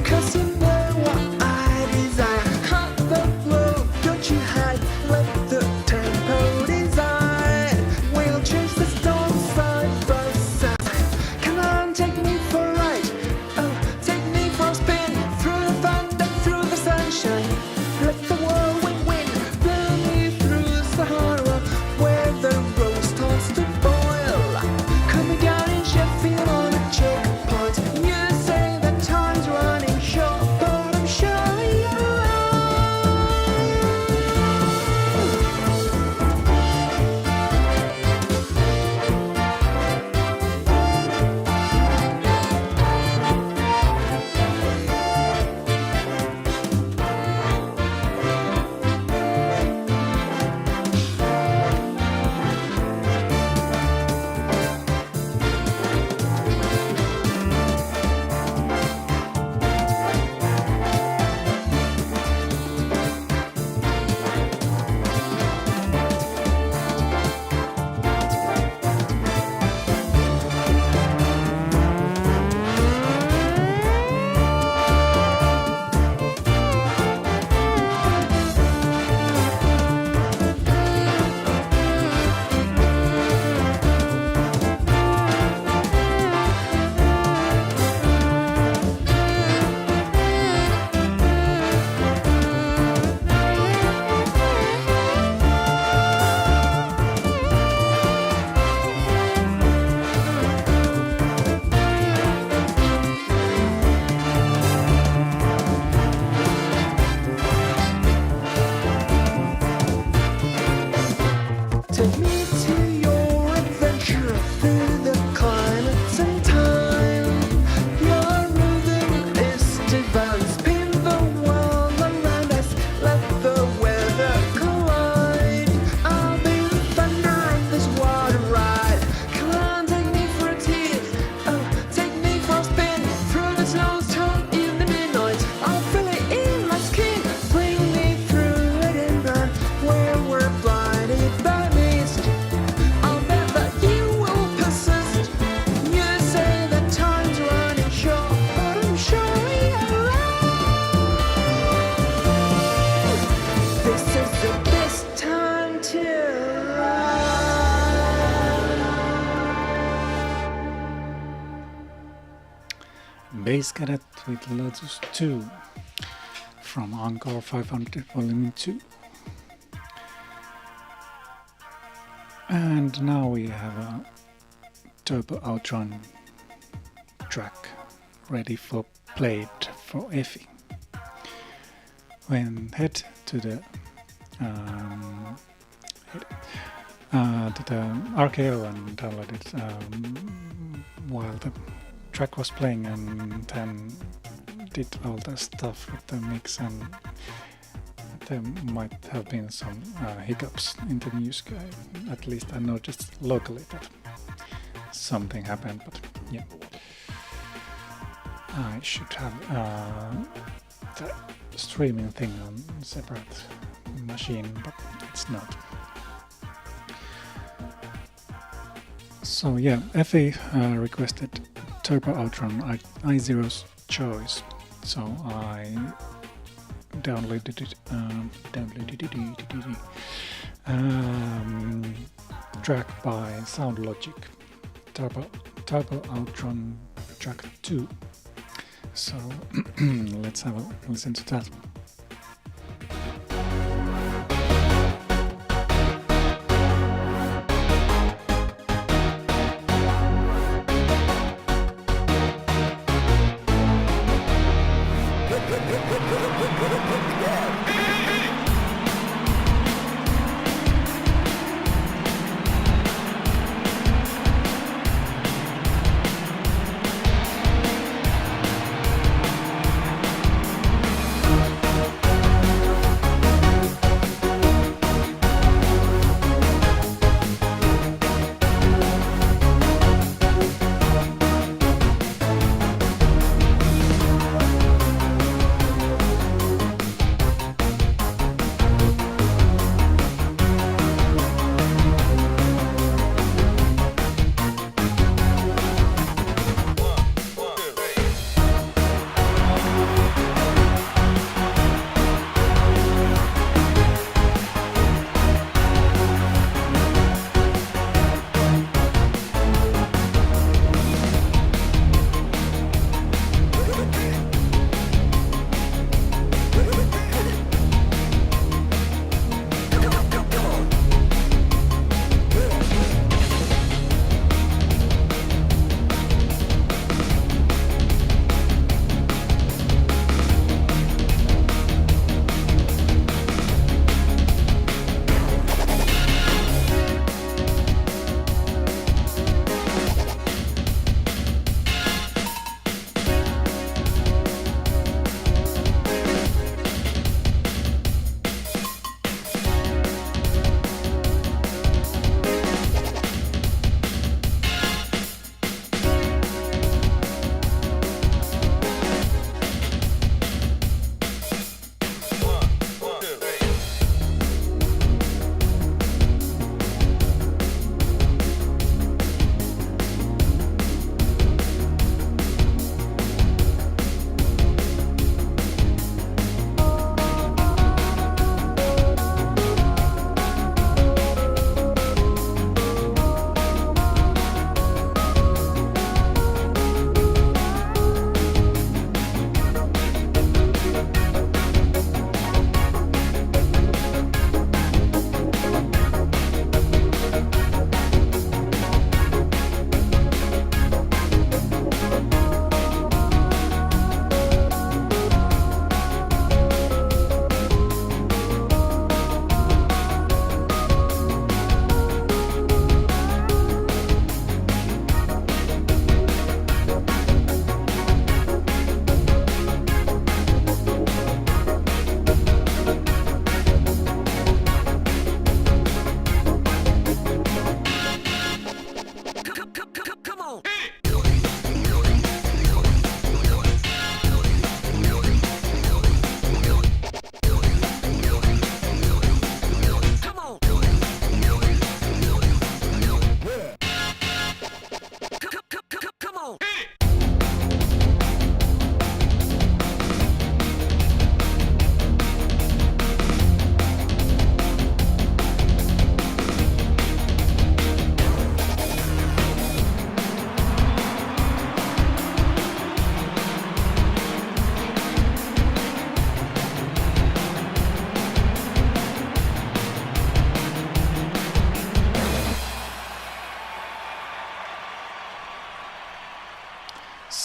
'cause you know what I desire. Cut the flow, don't you hide, let the tempo design. We'll chase the storm side by side. Come on, take me for a ride. Oh, take me for a spin. Through the thunder, through the sunshine. Let the whirlwind wind blow me through the Sahara, where the road starts to boil. Coming down in Sheffield on a choke point. You say that time's running short, but I'm sure you're right. Take me to your adventure through the climates and time. Your rhythm is divine. Spin the world around us. Let the weather collide. I'll be the thunder of this water ride. Come on, take me for a tease. Oh, take me for a spin through the snowstorm in the midnight. I'll feel it in my skin. Bring me through it and run where we're blinded by mist. I'll bet that you will persist. You say that time's running short, but I'm sure you're right. Bass Cadet with Lotus 2 from Encore 500 Volume 2. And now we have a Turbo Outrun track ready for played for Effie. When head to the RKO and download it while the track was playing, and then did all the stuff with the mix, and there might have been some hiccups in the music. At least I noticed locally that something happened, but yeah. I should have the streaming thing on separate machine, but it's not. So yeah, Effie requested Turbo Outrun iZero's choice, so I downloaded it. Track by Sound Logic, Turbo Outrun track 2. So let's have a listen to that.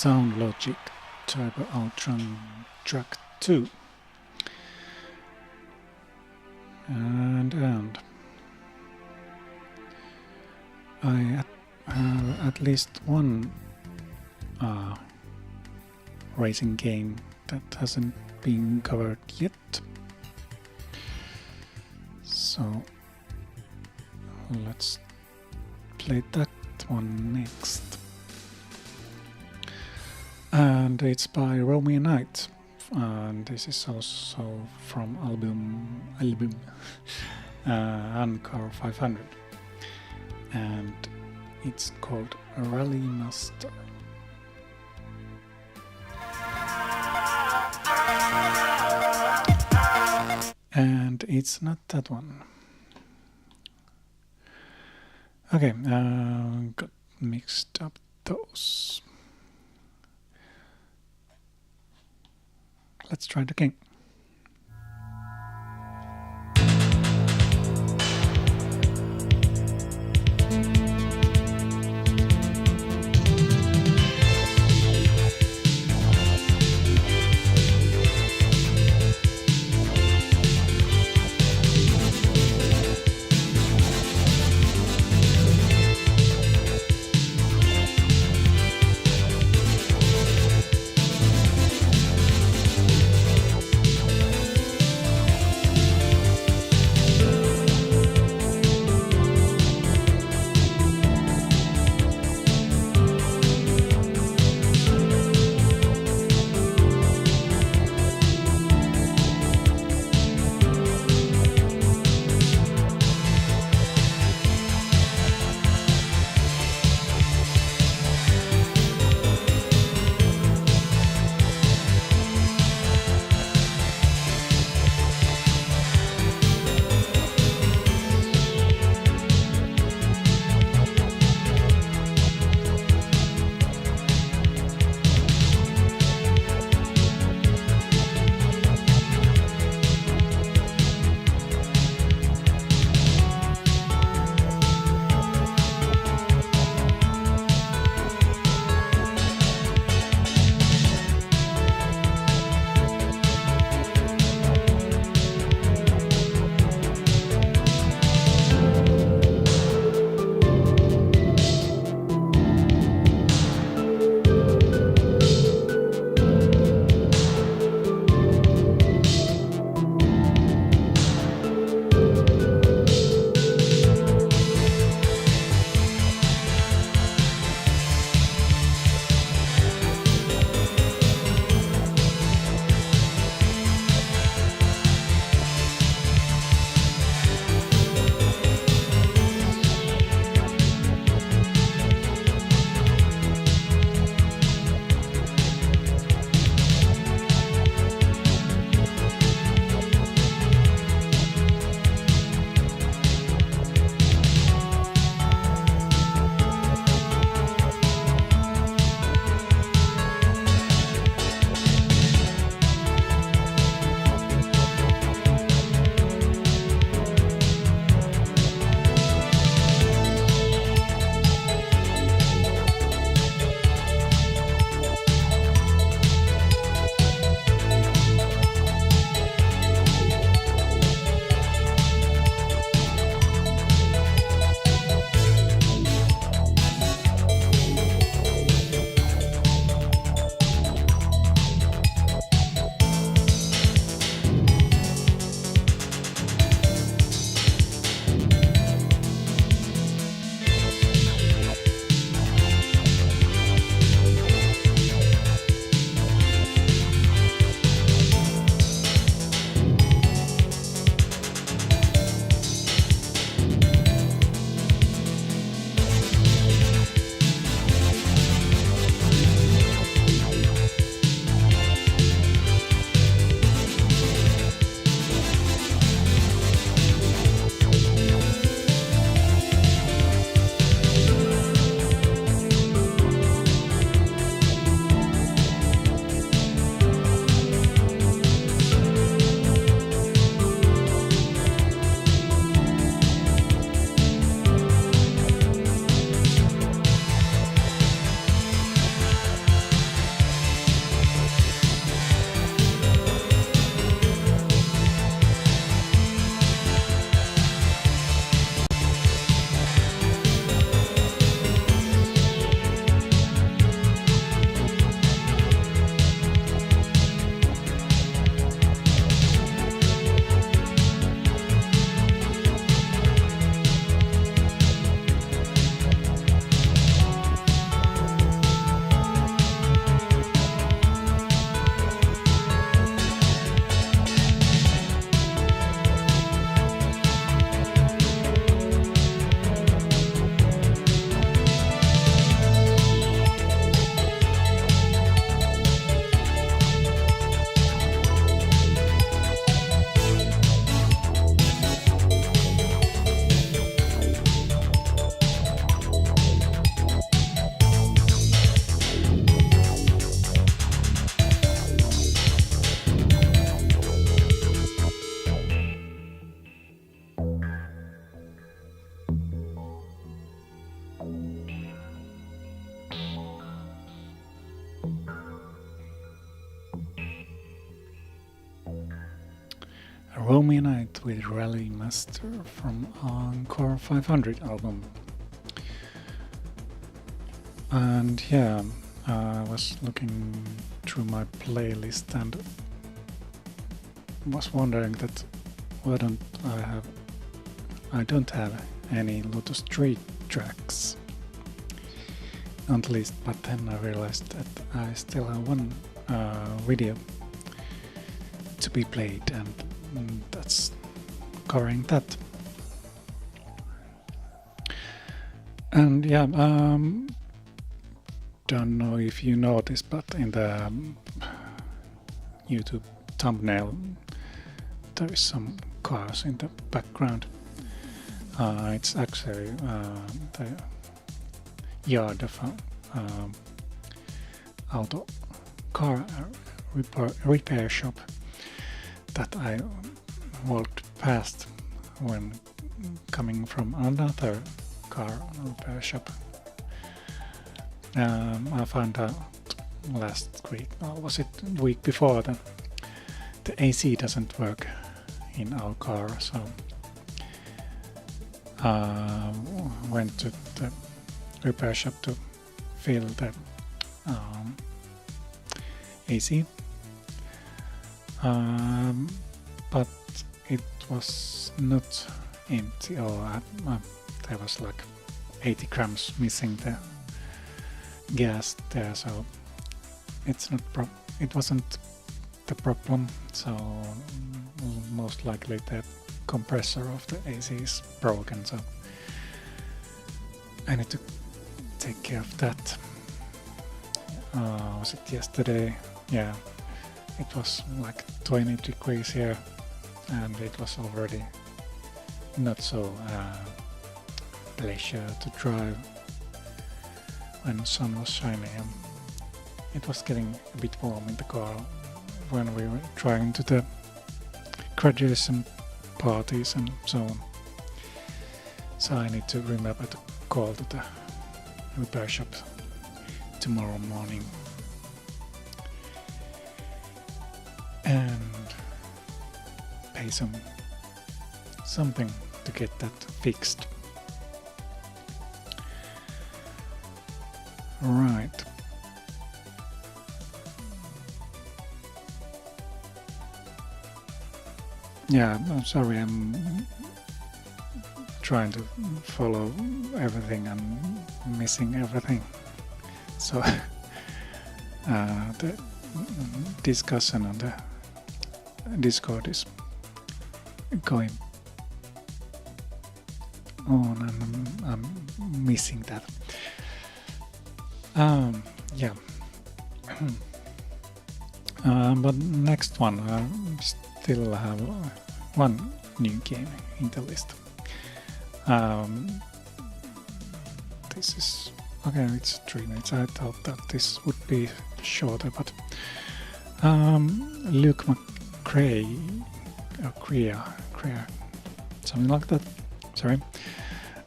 Sound Logic Turbo Outrun Track 2. And I have at least one racing game that hasn't been covered yet. So let's play that one next. And it's by Romeo Knight, and this is also from album Ancar 500, and it's called Rally Master. And it's not that one. Okay, got mixed up those. Let's try the game. Romy Night with Rally Master from Encore 500 album. And yeah, I was looking through my playlist and was wondering that why don't I don't have any Lotus 3 tracks, at least, but then I realized that I still have one video to be played, and that's covering that. And yeah, don't know if you noticed, but in the YouTube thumbnail there is some cars in the background. It's actually the yard of an auto car repair shop that I walked past when coming from another car repair shop. I found out last week, or was it the week before, that the AC doesn't work in our car, so went to the repair shop to fill the AC, but it was not empty, or there was like 80 grams missing the gas there, so it wasn't the problem, so most likely the compressor of the AC is broken, so I need to take care of that. Was it yesterday? Yeah, it was like 20 degrees here, and it was already not so pleasure to drive when the sun was shining, and it was getting a bit warm in the car when we were driving to the graduation parties and so on. So I need to remember to call to the repair shop tomorrow morning and pay something to get that fixed. Right. Yeah, I'm sorry, I'm trying to follow everything and missing everything. So the discussion on the Discord is going on, and I'm missing that. Yeah. But next one, I still have one new game in the list. This is okay. It's 3 minutes. I thought that this would be shorter, but Luke McCrea, something like that. Sorry.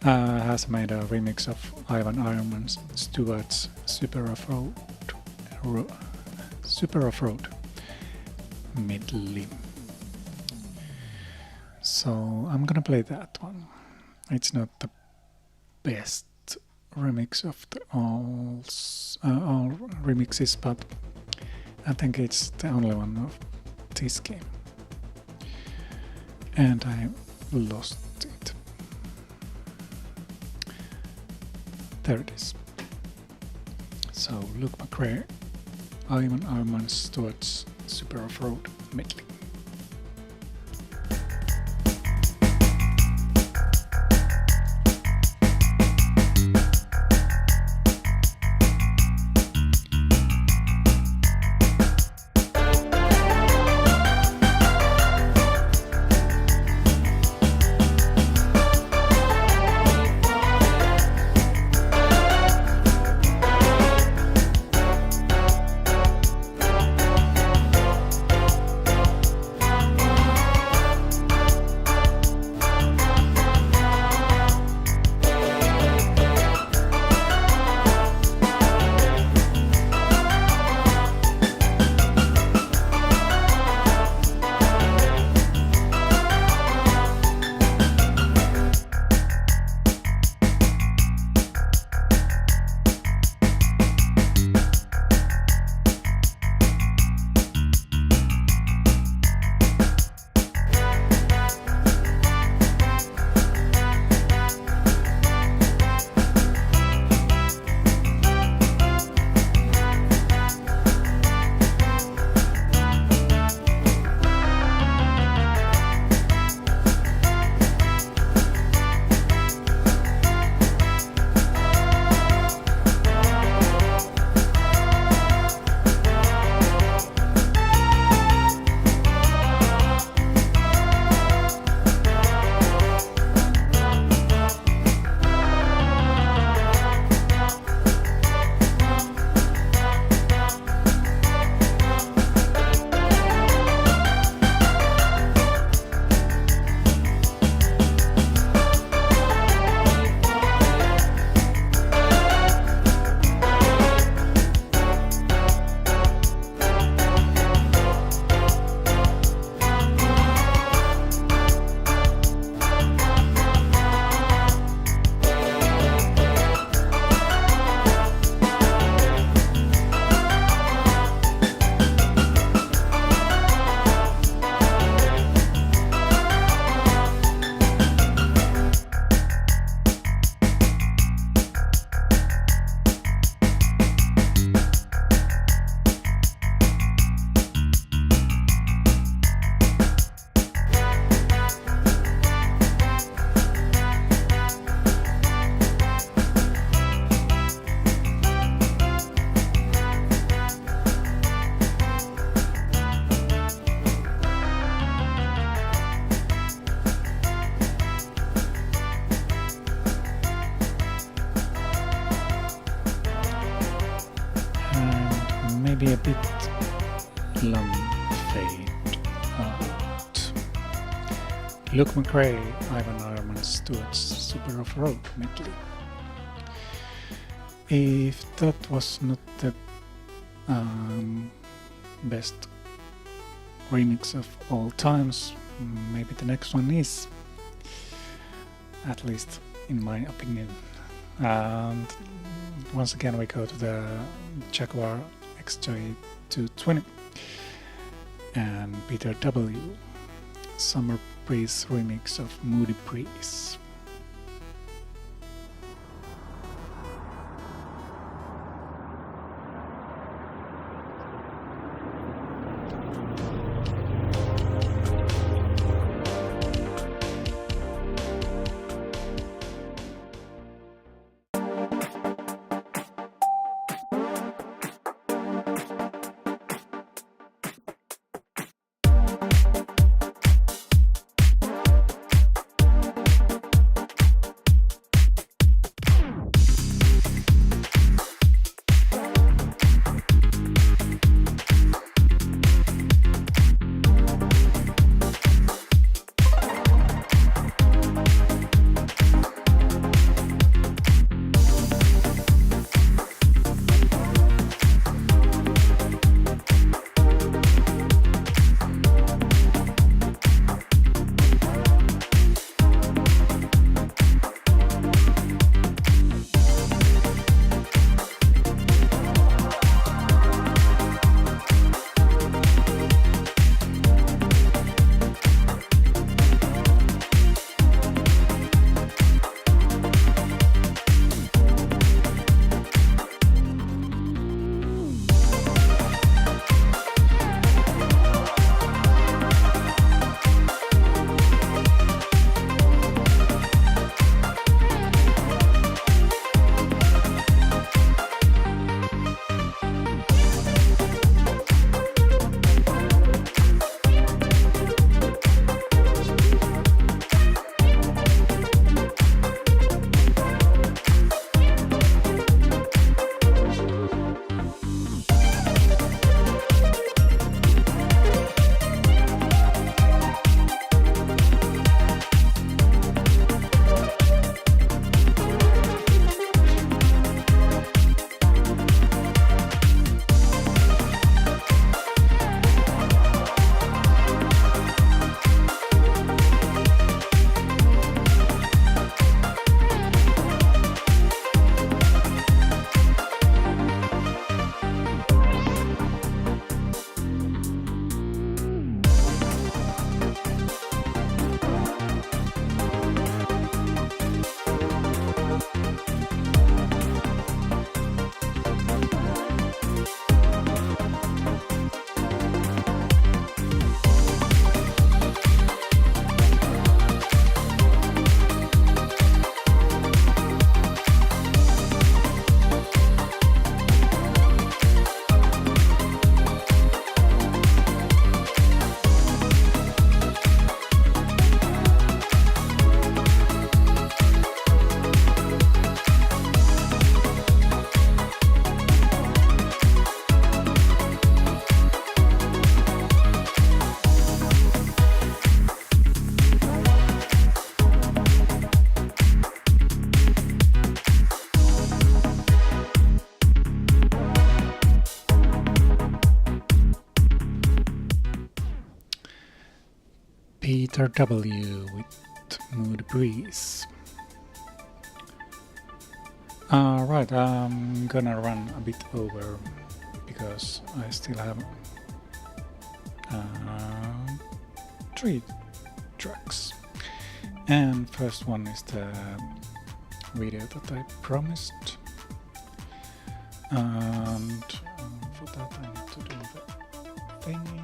Has made a remix of Ivan Ironman Stewart's Super Off-Road medley. So I'm gonna play that one. It's not the best remix of the all remixes, but I think it's the only one of this game. And I lost it. There it is. So Luke McCrea, Ivan Ironman Stewart's Super Off-Road medley. long fade out. Luke McRae, Ivan Ironman Stewart's Super Off-Road medley. If that was not the best remix of all times, maybe the next one is, at least in my opinion. And once again we go to the Jaguar XJ220 and Peter W. Summer Breeze remix of Moody Breeze. Peter W. with Mood Breeze. Right, I'm gonna run a bit over because I still have 3 tracks. And first one is the video that I promised. And for that I need to do the thingy.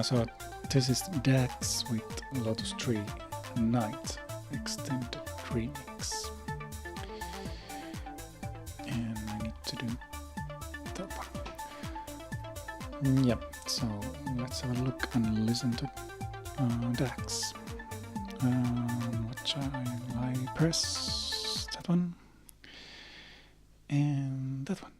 So this is Dax with Lotus 3 Night Extended Remix. And I need to do that one. Yep, so let's have a look and listen to Dax. Which I press that one and that one.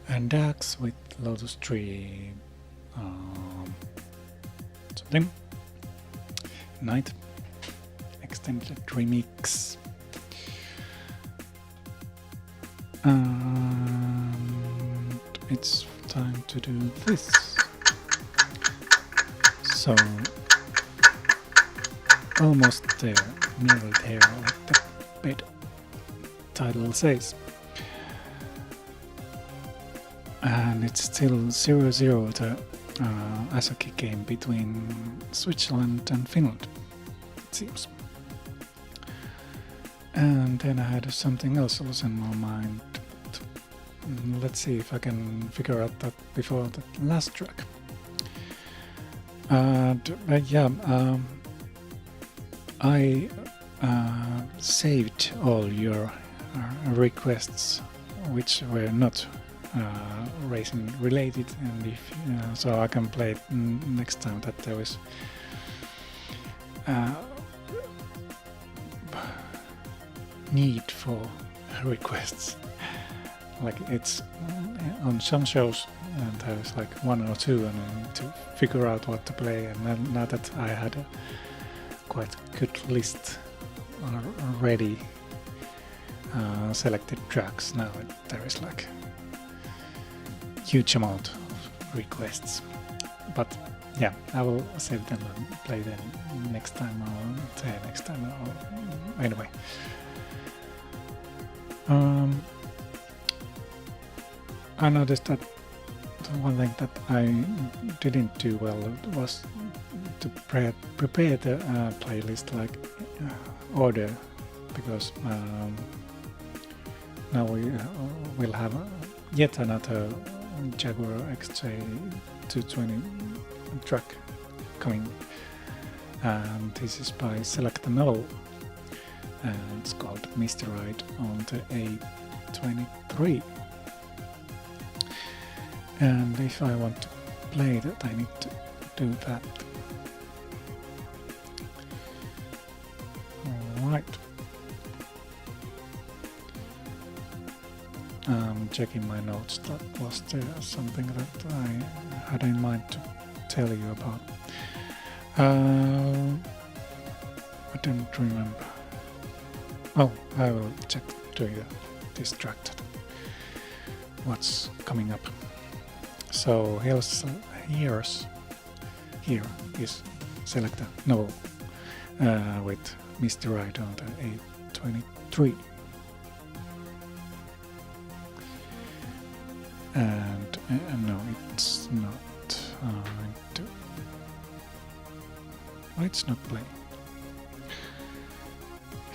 and Dax with Lotus 3 something Night extended remix. And it's time to do this. So almost there, nearly there, like the bit title says. And it's still 0-0, the ice hockey game between Switzerland and Finland, it seems. And then I had something else also in my mind. Let's see if I can figure out that before the last track. I saved all your requests which were not racing related, and if so I can play it next time that there is need for requests. Like it's on some shows and there's like one or two, and I need to figure out what to play. And then, now that I had a quite good list already selected tracks, now there is like huge amount of requests. But yeah, I will save them and play them next time, or say next time, or anyway. I noticed that one thing that I didn't do well was to prepare the playlist like order, because now we will have yet another Jaguar XJ220 track coming, and this is by Select Null, and it's called Mr. Ride on the A23. And if I want to play that, I need to do that. Alright. I'm checking my notes. That was there something that I had in mind to tell you about. I don't remember. Oh, I will check during this track what's coming up. So here is Select Null with Mr. Ride on the A23. And no, it's not. It's not playing.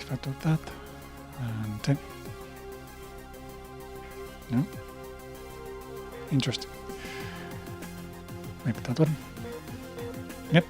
If I do that, and then no, interesting. Maybe that one. Yep.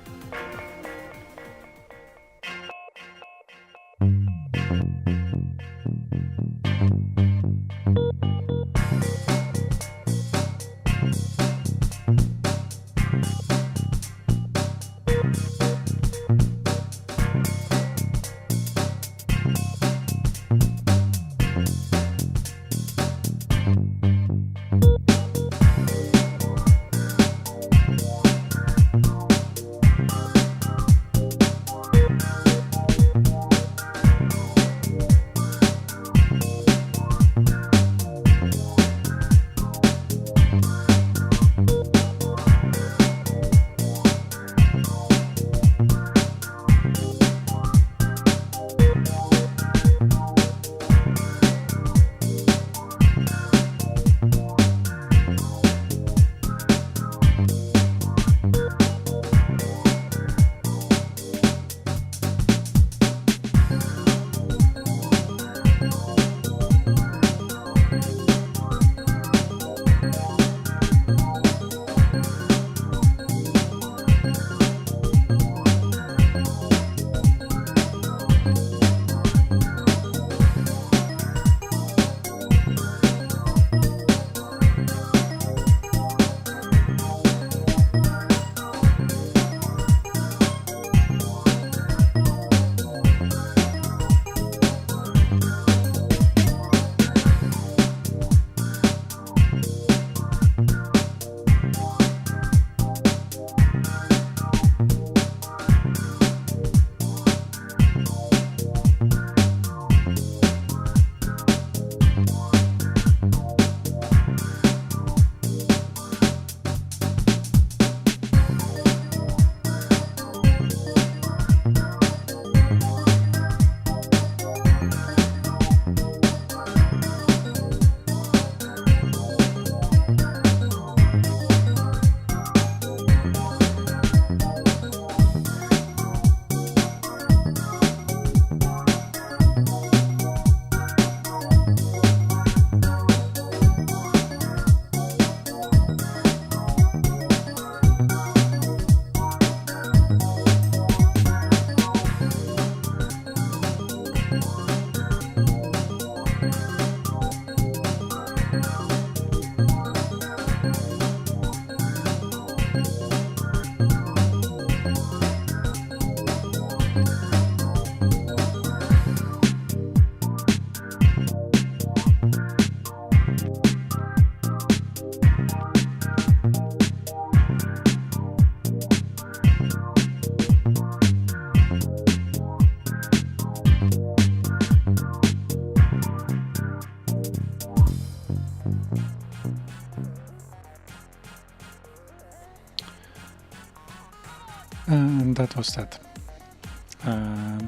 And that was that.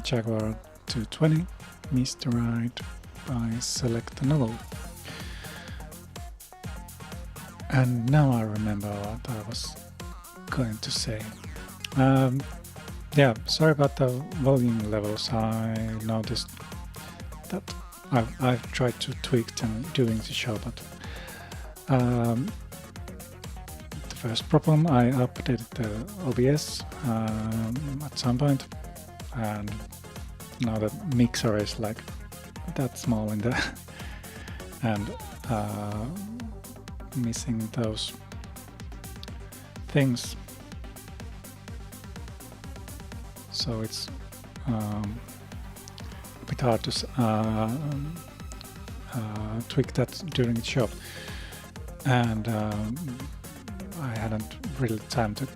Jaguar 220, Mr. Right by Select a Novel. And now I remember what I was going to say. Yeah, sorry about the volume levels. I noticed that I've tried to tweak them during the show, but the first problem, I updated the OBS at some point, and now the mixer is like that small in the and missing those things, so it's a bit hard to tweak that during the show, and I hadn't really time to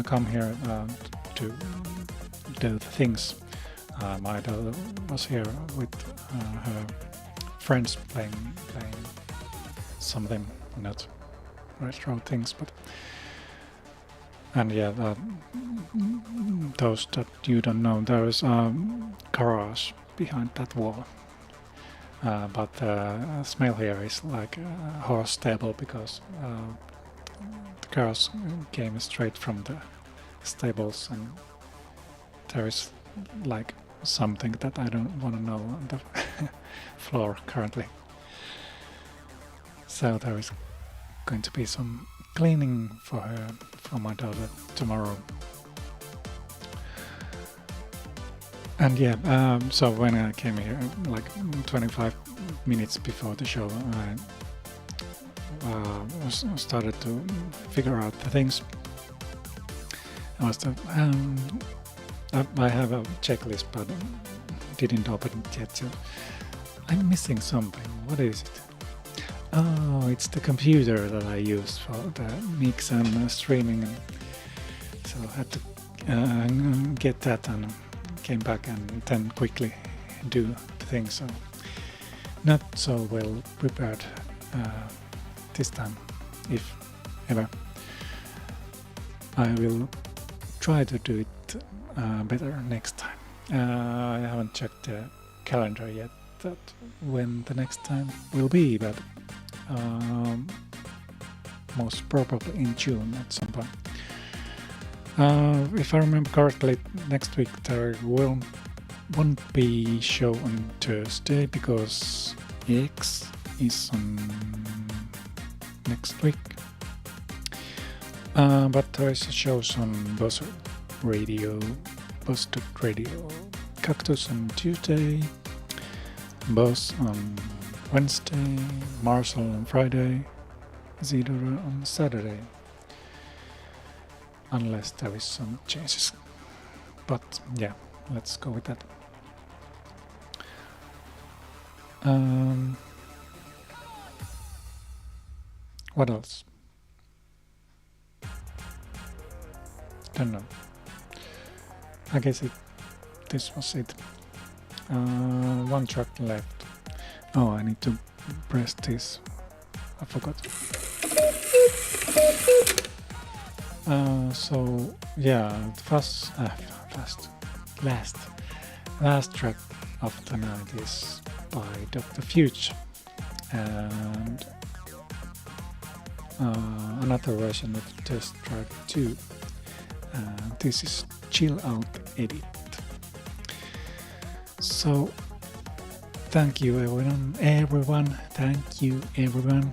come here to do the things. My daughter was here with her friends playing something, not retro things, but and yeah, those that you don't know, there is a garage behind that wall, but the smell here is like a horse stable, because the cars came straight from the stables, and there is like something that I don't want to know on the floor currently. So there is going to be some cleaning for my daughter tomorrow. And yeah, so when I came here, like 25 minutes before the show, I started to figure out the things. I have a checklist, but didn't open it yet. So I'm missing something. What is it? Oh, it's the computer that I use for the mix and streaming. So I had to get that, and came back and then quickly do the thing. So not so well prepared this time, if ever. I will try to do it better next time. I haven't checked the calendar yet that when the next time will be, but most probably in June at some point. If I remember correctly, next week there won't be show on Thursday because X is on next week. But there is shows on Buzzard Radio, Cactus on Tuesday, Buzz on Wednesday, Marshall on Friday, iZero on Saturday, unless there is some changes. But yeah, let's go with that. What else? Don't know. I guess this was it. One track left. Oh, I need to press this. I forgot. So yeah, last track of the night is by Dr. Fuge, and another version of Test Track 2. This is Chill Out Edit. So thank you everyone. Thank you everyone.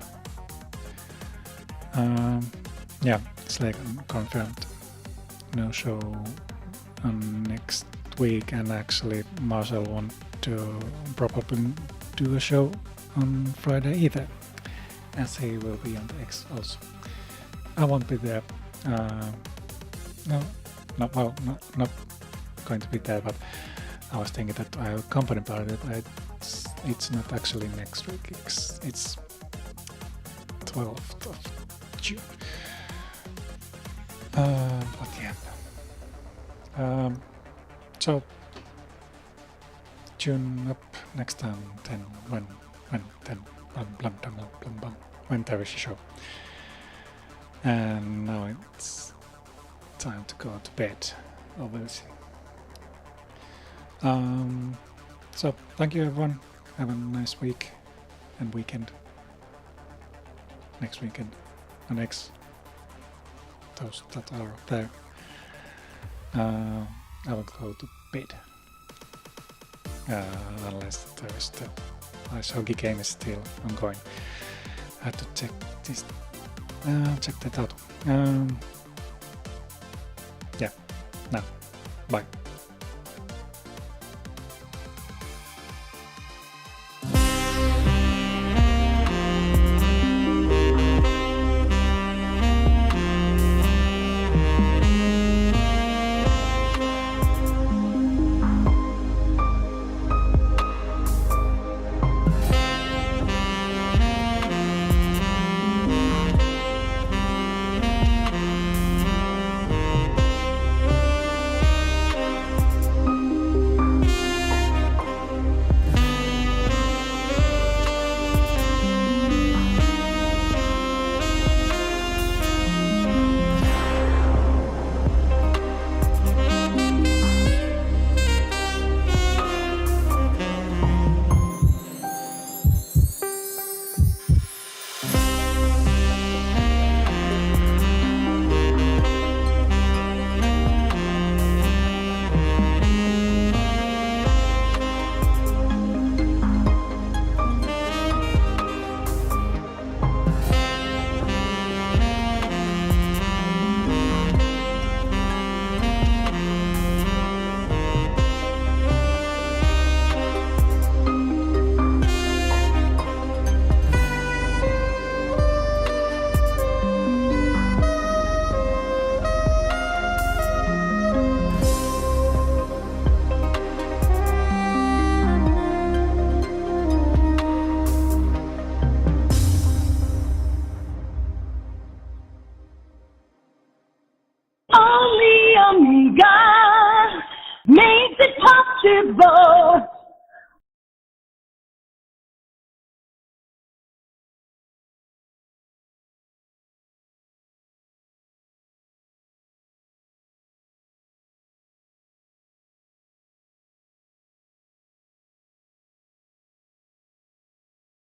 Yeah, it's like confirmed. No show on next week, and actually Marcel won't probably do a show on Friday either, as he will be on the X also. I won't be there. Not going to be there, but I was thinking that I will company party, but it's not actually next week. It's 12th of June. But yeah. So tune up next time. Then when there is a show. And now it's time to go to bed, obviously. So thank you everyone. Have a nice week and weekend. Next weekend. The next those that are there. I will go to bed. Unless there is the ice hockey game is still ongoing. I have to check this. Check that out. Yeah. Now. Bye.